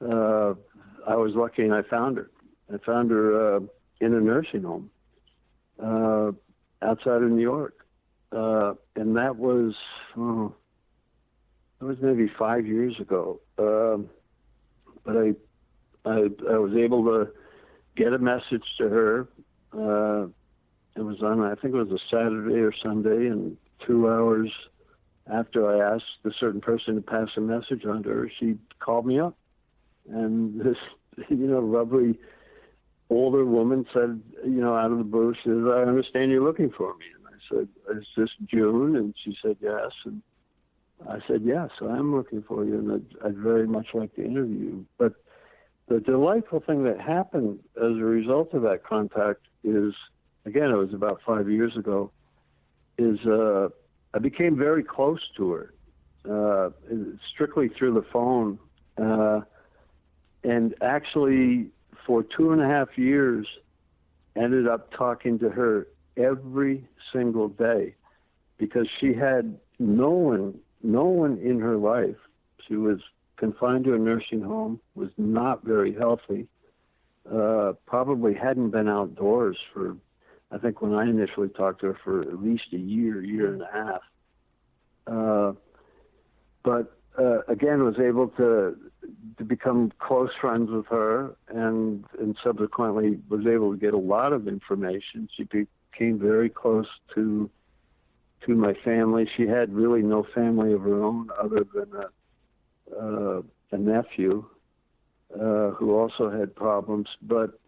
C: I was lucky and I found her. I found her in a nursing home. outside of New York. And that was maybe 5 years ago. But I was able to get a message to her. It was on, I think it was a Saturday or Sunday, and 2 hours after I asked a certain person to pass a message on to her, she called me up. And this, lovely older woman said, out of the blue, she said, I understand you're looking for me. And I said, is this June? And she said, yes. And I said, yes, I am looking for you, and I'd very much like to interview you. But the delightful thing that happened as a result of that contact is, again, it was about 5 years ago, is I became very close to her, strictly through the phone. And actually, for 2.5 years, ended up talking to her every single day, because she had no one in her life. She was confined to a nursing home, was not very healthy, probably hadn't been outdoors for, I think when I initially talked to her, for at least a year and a half. But again, was able to become close friends with her, and subsequently was able to get a lot of information. She became very close to my family. She had really no family of her own other than a nephew who also had problems. But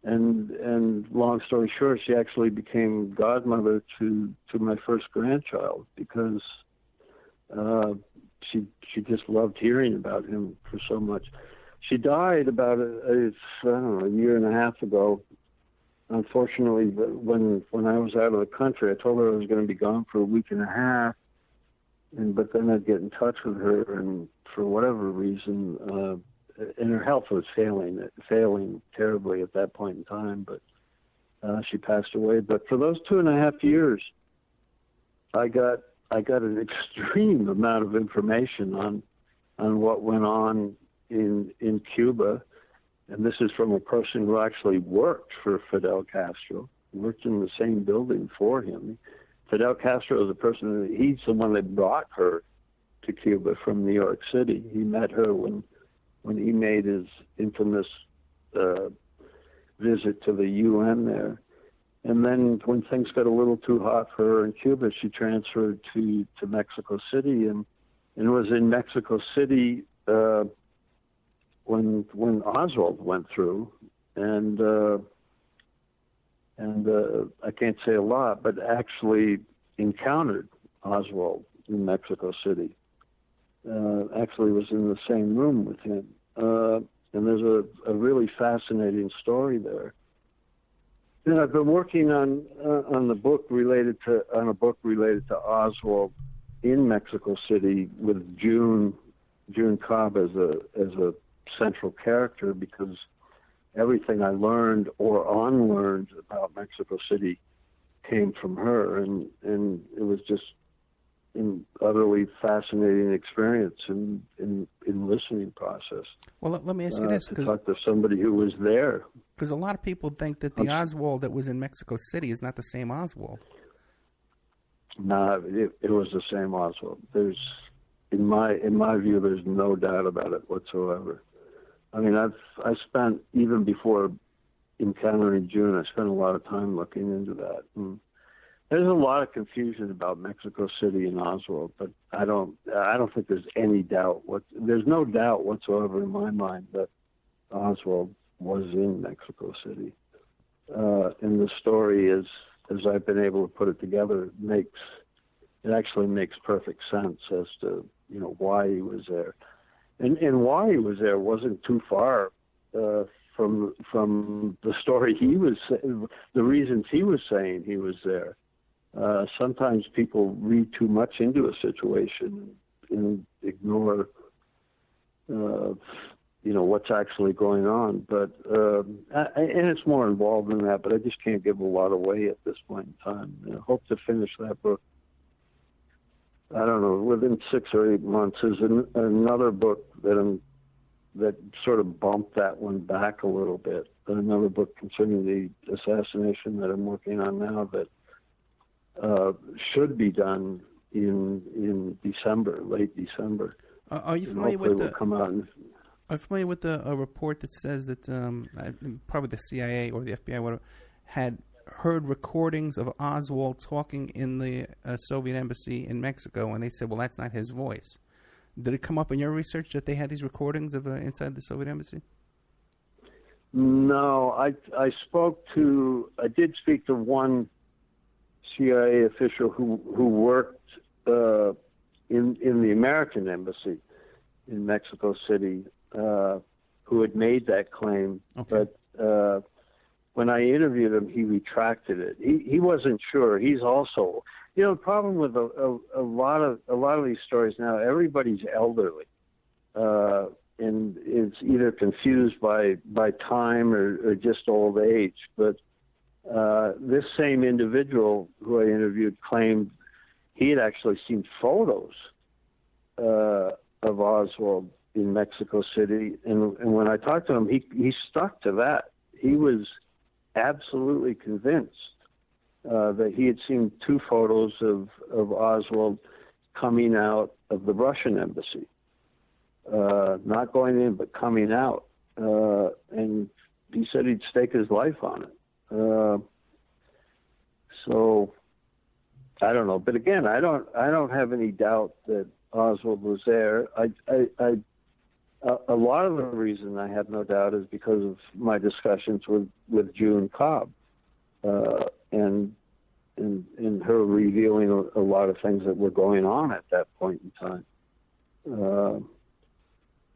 C: and long story short, she actually became godmother to my first grandchild, because she just loved hearing about him for so much. She died about a year and a half ago. Unfortunately, when I was out of the country, I told her I was going to be gone for a week and a half, but then I'd get in touch with her, and for whatever reason, and her health was failing terribly at that point in time, but she passed away. But for those 2.5 years, I got an extreme amount of information on what went on in Cuba. And this is from a person who actually worked for Fidel Castro, worked in the same building for him. Fidel Castro is a person, he's the one that brought her to Cuba from New York City. He met her when he made his infamous visit to the UN there. And then when things got a little too hot for her in Cuba, she transferred to Mexico City, and it was in Mexico City when Oswald went through, and I can't say a lot, but actually encountered Oswald in Mexico City. Actually was in the same room with him, and there's a really fascinating story there. And I've been working on a book related to Oswald in Mexico City with June Cobb as a central character, because everything I learned or unlearned about Mexico City came from her, and it was just an utterly fascinating experience in listening process.
B: Well, let me ask you this.
C: To talk to somebody who was there.
B: Because a lot of people think that the Oswald that was in Mexico City is not the same Oswald.
C: No, it was the same Oswald. There's, in my view, there's no doubt about it whatsoever. I mean, I spent, even before encountering June, I spent a lot of time looking into that. And there's a lot of confusion about Mexico City and Oswald, but I don't think there's any doubt. There's no doubt whatsoever in my mind that Oswald was in Mexico City. And the story is, as I've been able to put it together, it actually makes perfect sense as to why he was there. And why he was there wasn't too far from the story he was, the reasons he was saying he was there. Sometimes people read too much into a situation and ignore, what's actually going on. But and it's more involved than that. But I just can't give a lot away at this point in time. I hope to finish that book, I don't know, within 6 or 8 months. There's another book that I'm that sort of bumped that one back a little bit. Another book concerning the assassination that I'm working on now that should be done in December, late December.
B: Are you familiar with the?
C: Come out
B: Are you familiar with a report that says that probably the CIA or the FBI whatever, had heard recordings of Oswald talking in the Soviet embassy in Mexico, and they said, well, that's not his voice. Did it come up in your research that they had these recordings of inside the Soviet embassy?
C: No, I did speak to one CIA official who worked in the American embassy in Mexico City, who had made that claim. Okay. But when I interviewed him, he retracted it. He wasn't sure. He's also, the problem with a lot of these stories now, everybody's elderly, and it's either confused by time or just old age. But this same individual who I interviewed claimed he had actually seen photos of Oswald in Mexico City, and when I talked to him, he stuck to that. He was absolutely convinced that he had seen 2 photos of Oswald coming out of the Russian embassy, not going in but coming out, and he said he'd stake his life on it. So I don't know, but again, I don't have any doubt that Oswald was there. A lot of the reason I have no doubt is because of my discussions with June Cobb, and her revealing a lot of things that were going on at that point in time.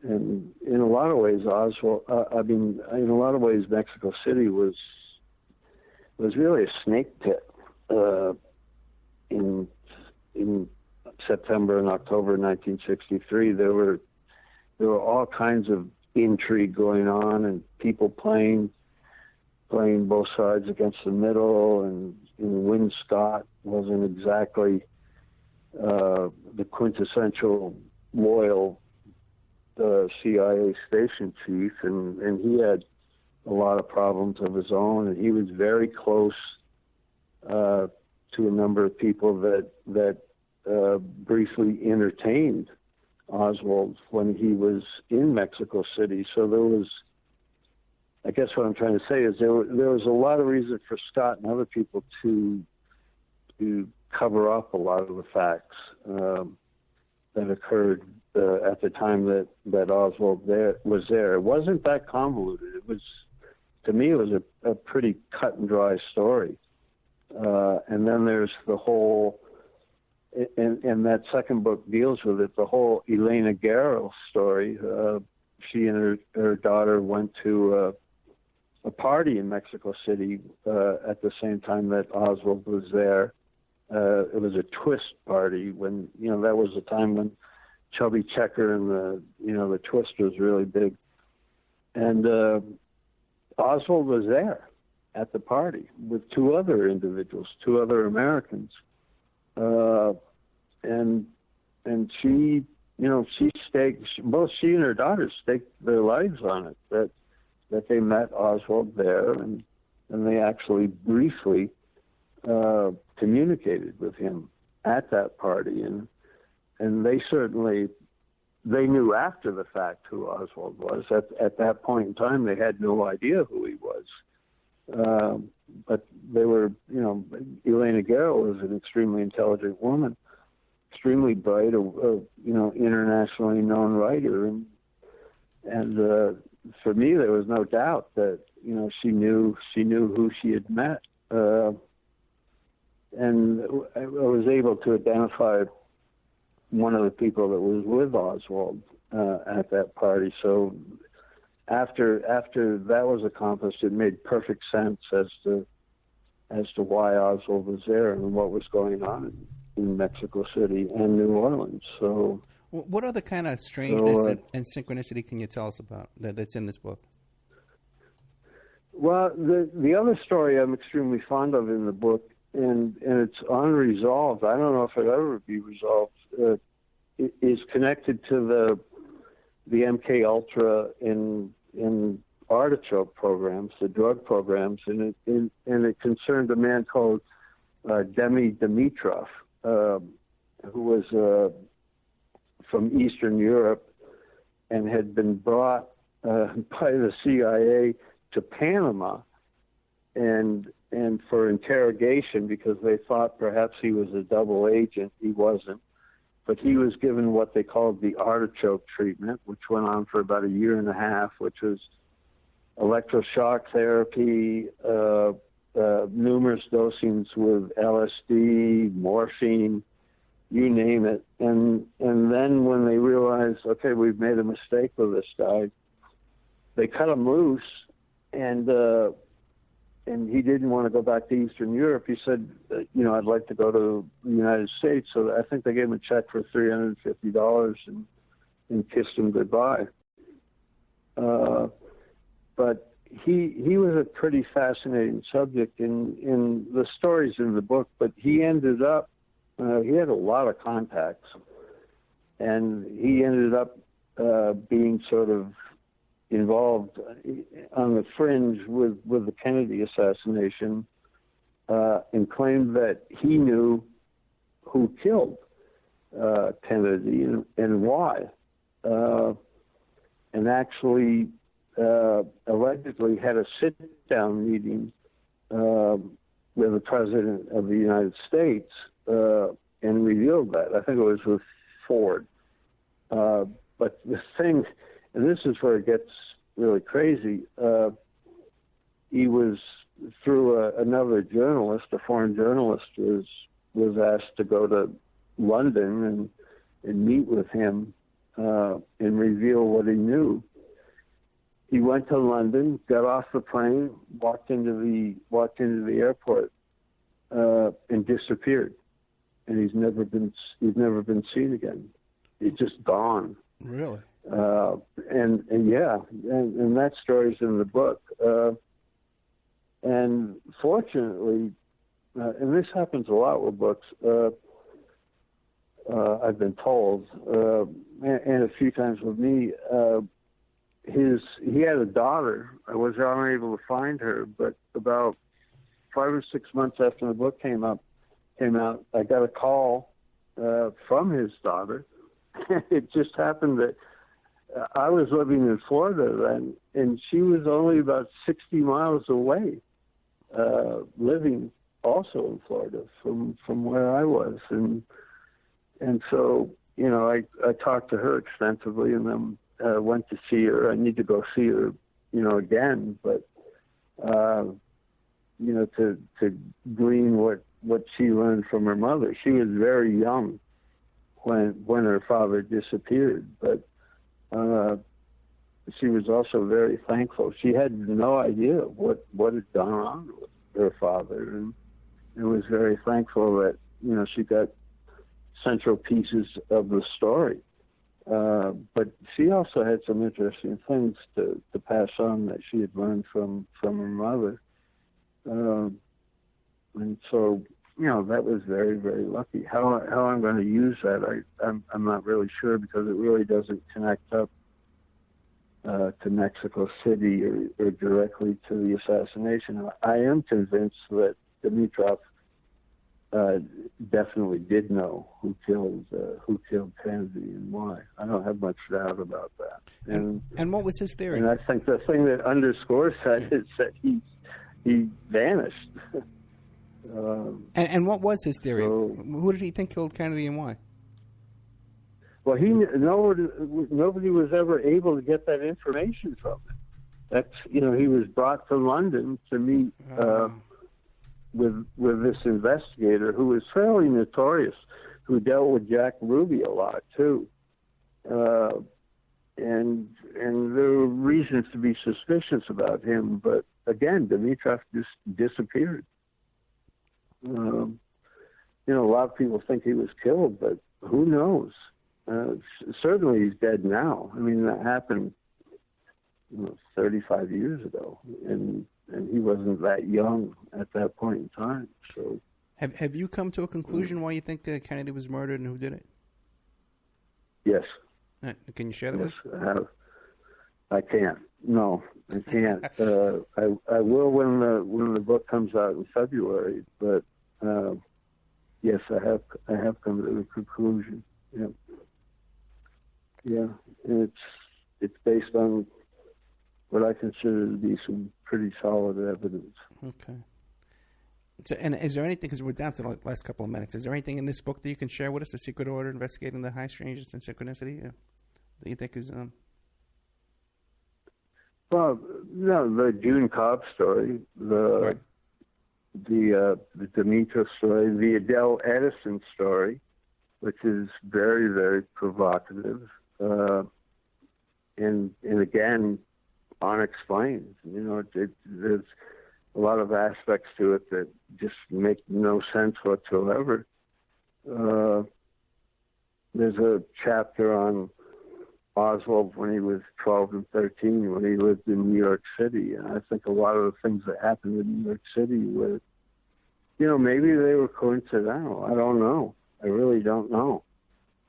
C: And in a lot of ways, in a lot of ways, Mexico City was really a snake pit in September and October 1963. There were all kinds of intrigue going on, and people playing both sides against the middle, and Win Scott wasn't exactly the quintessential loyal CIA station chief, and he had a lot of problems of his own, and he was very close to a number of people that briefly entertained Oswald when he was in Mexico City. So there was, I guess what I'm trying to say is there was a lot of reason for Scott and other people to cover up a lot of the facts that occurred at the time that Oswald was there. It wasn't that convoluted. It was, to me, it was a pretty cut and dry story. And then there's the whole, and that second book deals with it, the whole Elena Guerrero story. She and her daughter went to a party in Mexico City at the same time that Oswald was there. It was a twist party when, that was the time when Chubby Checker and the twist was really big. And Oswald was there at the party with 2 other individuals, 2 other Americans. And she, she staked, both she and her daughter staked their lives on it, that they met Oswald there, and they actually briefly communicated with him at that party, and they knew after the fact who Oswald was. At that point in time, they had no idea who he was. But they were, Elena Guerrero was an extremely intelligent woman, extremely bright, internationally known writer, and for me, there was no doubt that she knew who she had met, and I was able to identify one of the people that was with Oswald at that party. So after that was accomplished, it made perfect sense as to why Oswald was there and what was going on in Mexico City and New Orleans. So,
B: what other kind of strangeness and synchronicity can you tell us about that's in this book?
C: Well, the other story I'm extremely fond of in the book, and it's unresolved. I don't know if it'll ever be resolved. Is connected to the MK Ultra in artichoke programs, the drug programs, and it concerned a man called Demi Dimitrov, who was from Eastern Europe and had been brought by the CIA to Panama and for interrogation because they thought perhaps he was a double agent. He wasn't. But he was given what they called the artichoke treatment, which went on for about a year and a half, which was electroshock therapy, numerous dosings with LSD, morphine, you name it. And then when they realized, okay, we've made a mistake with this guy, they cut him loose, and he didn't want to go back to Eastern Europe. He said, I'd like to go to the United States. So I think they gave him a check for $350 and kissed him goodbye. But he was a pretty fascinating subject in the stories in the book, but he ended up, he had a lot of contacts, and he ended up being sort of involved on the fringe with the Kennedy assassination, and claimed that he knew who killed Kennedy and why, and actually allegedly had a sit-down meeting with the President of the United States and revealed that. I think it was with Ford. But the thing, and this is where it gets really crazy, he was, through another journalist, a foreign journalist, was asked to go to London and meet with him and reveal what he knew. He went to London, got off the plane, walked into the airport, and disappeared. And he's never been seen again. He's just gone.
B: Really?
C: And that story's in the book. And fortunately, and this happens a lot with books, I've been told, and a few times with me, he had a daughter. I was unable to find her, but about 5 or 6 months after the book came out, I got a call from his daughter. It just happened that I was living in Florida then, and she was only about 60 miles away, living also in Florida from where I was, and so I talked to her extensively, and then went to see her. I need to go see her, again, but to glean what she learned from her mother. She was very young when her father disappeared, but she was also very thankful. She had no idea what had gone on with her father, and was very thankful that she got central pieces of the story. But she also had some interesting things to pass on that she had learned from her mother. And so, that was very, very lucky. How I'm going to use that, I'm not really sure, because it really doesn't connect up to Mexico City or directly to the assassination. I am convinced that Dimitrov definitely did know who killed Kennedy and why. I don't have much doubt about that.
B: And what was his theory?
C: And I think the thing that underscores that is that he vanished.
B: And what was his theory? Who did he think killed Kennedy and why?
C: Well, nobody was ever able to get that information from him. That's he was brought to London to meet with this investigator who was fairly notorious, who dealt with Jack Ruby a lot too, and there were reasons to be suspicious about him. But again, Dimitrov just disappeared. A lot of people think he was killed, but who knows? Certainly he's dead now. I mean, that happened 35 years ago, and he wasn't that young at that point in time. So,
B: have you come to a conclusion why you think Kennedy was murdered and who did it?
C: Yes.
B: Can you share that with us?
C: I have. I can't. No, I can't. I will when the book comes out in February. But yes, I have come to the conclusion. Yeah, yeah. And it's based on what I consider to be some pretty solid evidence.
B: Okay. So, and is there anything, because we're down to the last couple of minutes, is there anything in this book that you can share with us, The Secret Order Investigating the High Strangeness and Synchronicity, that you think is...
C: Well, no, the June Cobb story, the Demetra story, the Adele Edison story, which is very, very provocative, and again, unexplained. You know, there's a lot of aspects to it that just make no sense whatsoever. There's a chapter on Oswald when he was 12 and 13, when he lived in New York City. And I think a lot of the things that happened in New York City were, you know, maybe they were coincidental. I don't know. I really don't know.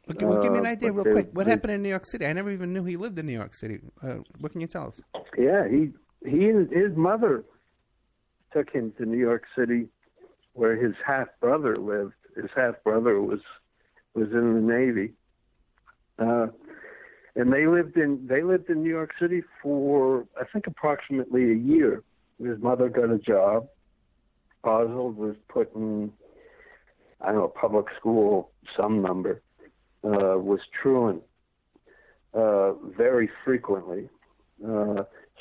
B: Okay, well, give me an idea real quick. What happened in New York City? I never even knew he lived in New York City. What can you tell us?
C: Yeah, he and his mother took him to New York City, where his half-brother lived. His half-brother was in the Navy. And they lived in New York City for, I think, approximately a year. His mother got a job. Oswald was put in, I don't know, public school, some number, was truant very frequently.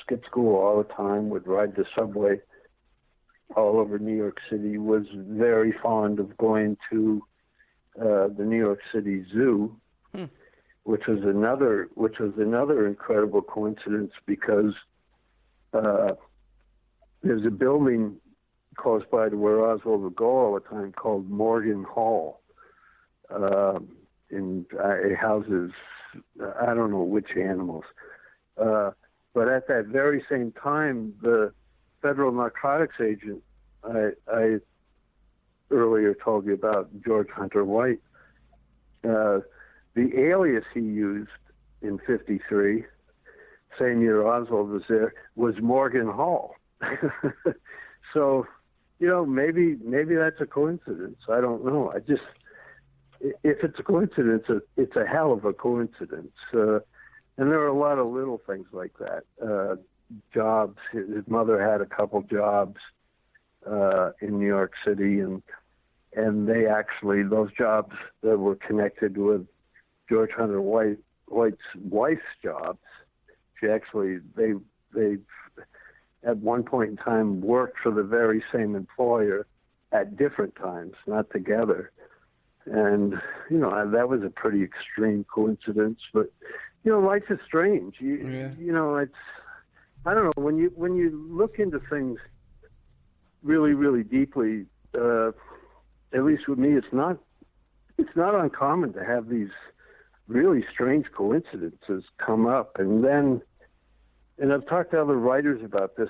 C: Skipped school all the time, would ride the subway all over New York City, was very fond of going to the New York City Zoo, which was another incredible coincidence, because there's a building close by to where Oswald would go all the time called Morgan Hall, and it houses I don't know which animals, but at that very same time, the Federal Narcotics agent I earlier told you about, George Hunter White, the alias he used in '53, same year Oswald was there, was Morgan Hall. So, you know, maybe that's a coincidence. I don't know. If it's a coincidence, it's a hell of a coincidence. And there are a lot of little things like that. Jobs. His mother had a couple jobs in New York City, and they actually, those jobs that were connected with George Hunter White's wife's jobs. She actually, they at one point in time worked for the very same employer at different times, not together. And, you know, that was a pretty extreme coincidence. But, you know, life is strange. You know, it's, I don't know, when you look into things really, really deeply, at least with me, it's not uncommon to have these really strange coincidences come up. And then, and I've talked to other writers about this,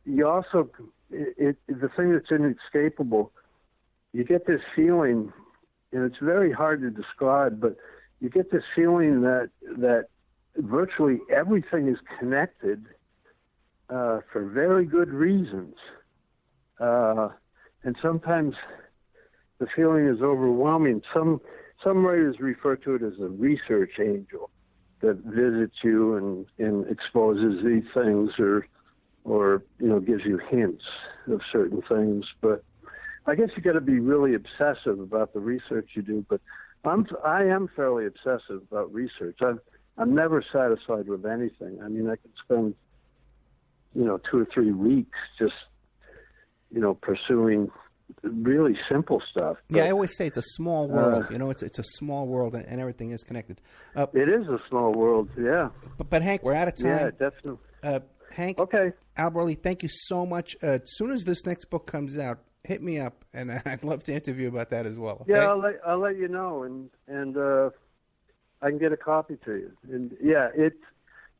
C: you also, the thing that's inescapable, you get this feeling, and it's very hard to describe, but you get this feeling that virtually everything is connected for very good reasons. And sometimes the feeling is overwhelming. Some writers refer to it as a research angel that visits you and exposes these things, or you know, gives you hints of certain things. But I guess you got to be really obsessive about the research you do. But I am fairly obsessive about research. I'm never satisfied with anything. I mean, I could spend, you know, 2 or 3 weeks just, you know, pursuing really simple stuff.
B: Yeah, I always say it's a small world. You know, it's a small world, and everything is connected.
C: It is a small world, yeah.
B: But Hank, we're out of time.
C: Yeah, definitely.
B: Hank,
C: okay.
B: Albarelli, thank you so much. As soon as this next book comes out, hit me up, and I'd love to interview about that as well. Okay?
C: Yeah, I'll let you know, and I can get a copy to you. And yeah,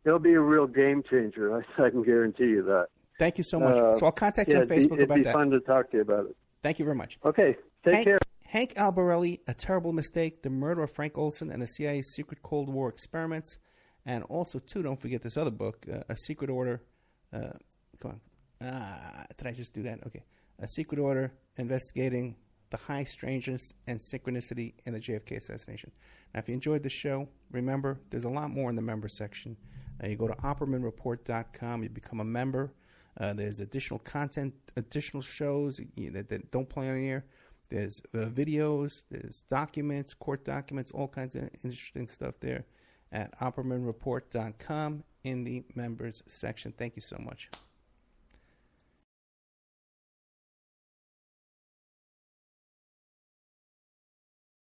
C: it'll be a real game changer. I can guarantee you that.
B: Thank you so much. So I'll contact you on Facebook about that.
C: It'd be fun to talk to you about it.
B: Thank you very much.
C: Okay, take care.
B: Hank Albarelli, A Terrible Mistake, The Murder of Frank Olson and the CIA's Secret Cold War Experiments. And also, too, don't forget this other book, A Secret Order. Come on. Did I just do that? Okay. A Secret Order Investigating the High Strangeness and Synchronicity in the JFK Assassination. Now, if you enjoyed the show, remember, there's a lot more in the member section. You go to OppermanReport.com, you become a member. There's additional content, additional shows that don't play on here. There's videos, there's documents, court documents, all kinds of interesting stuff there at OppermanReport.com in the members section. Thank you so much.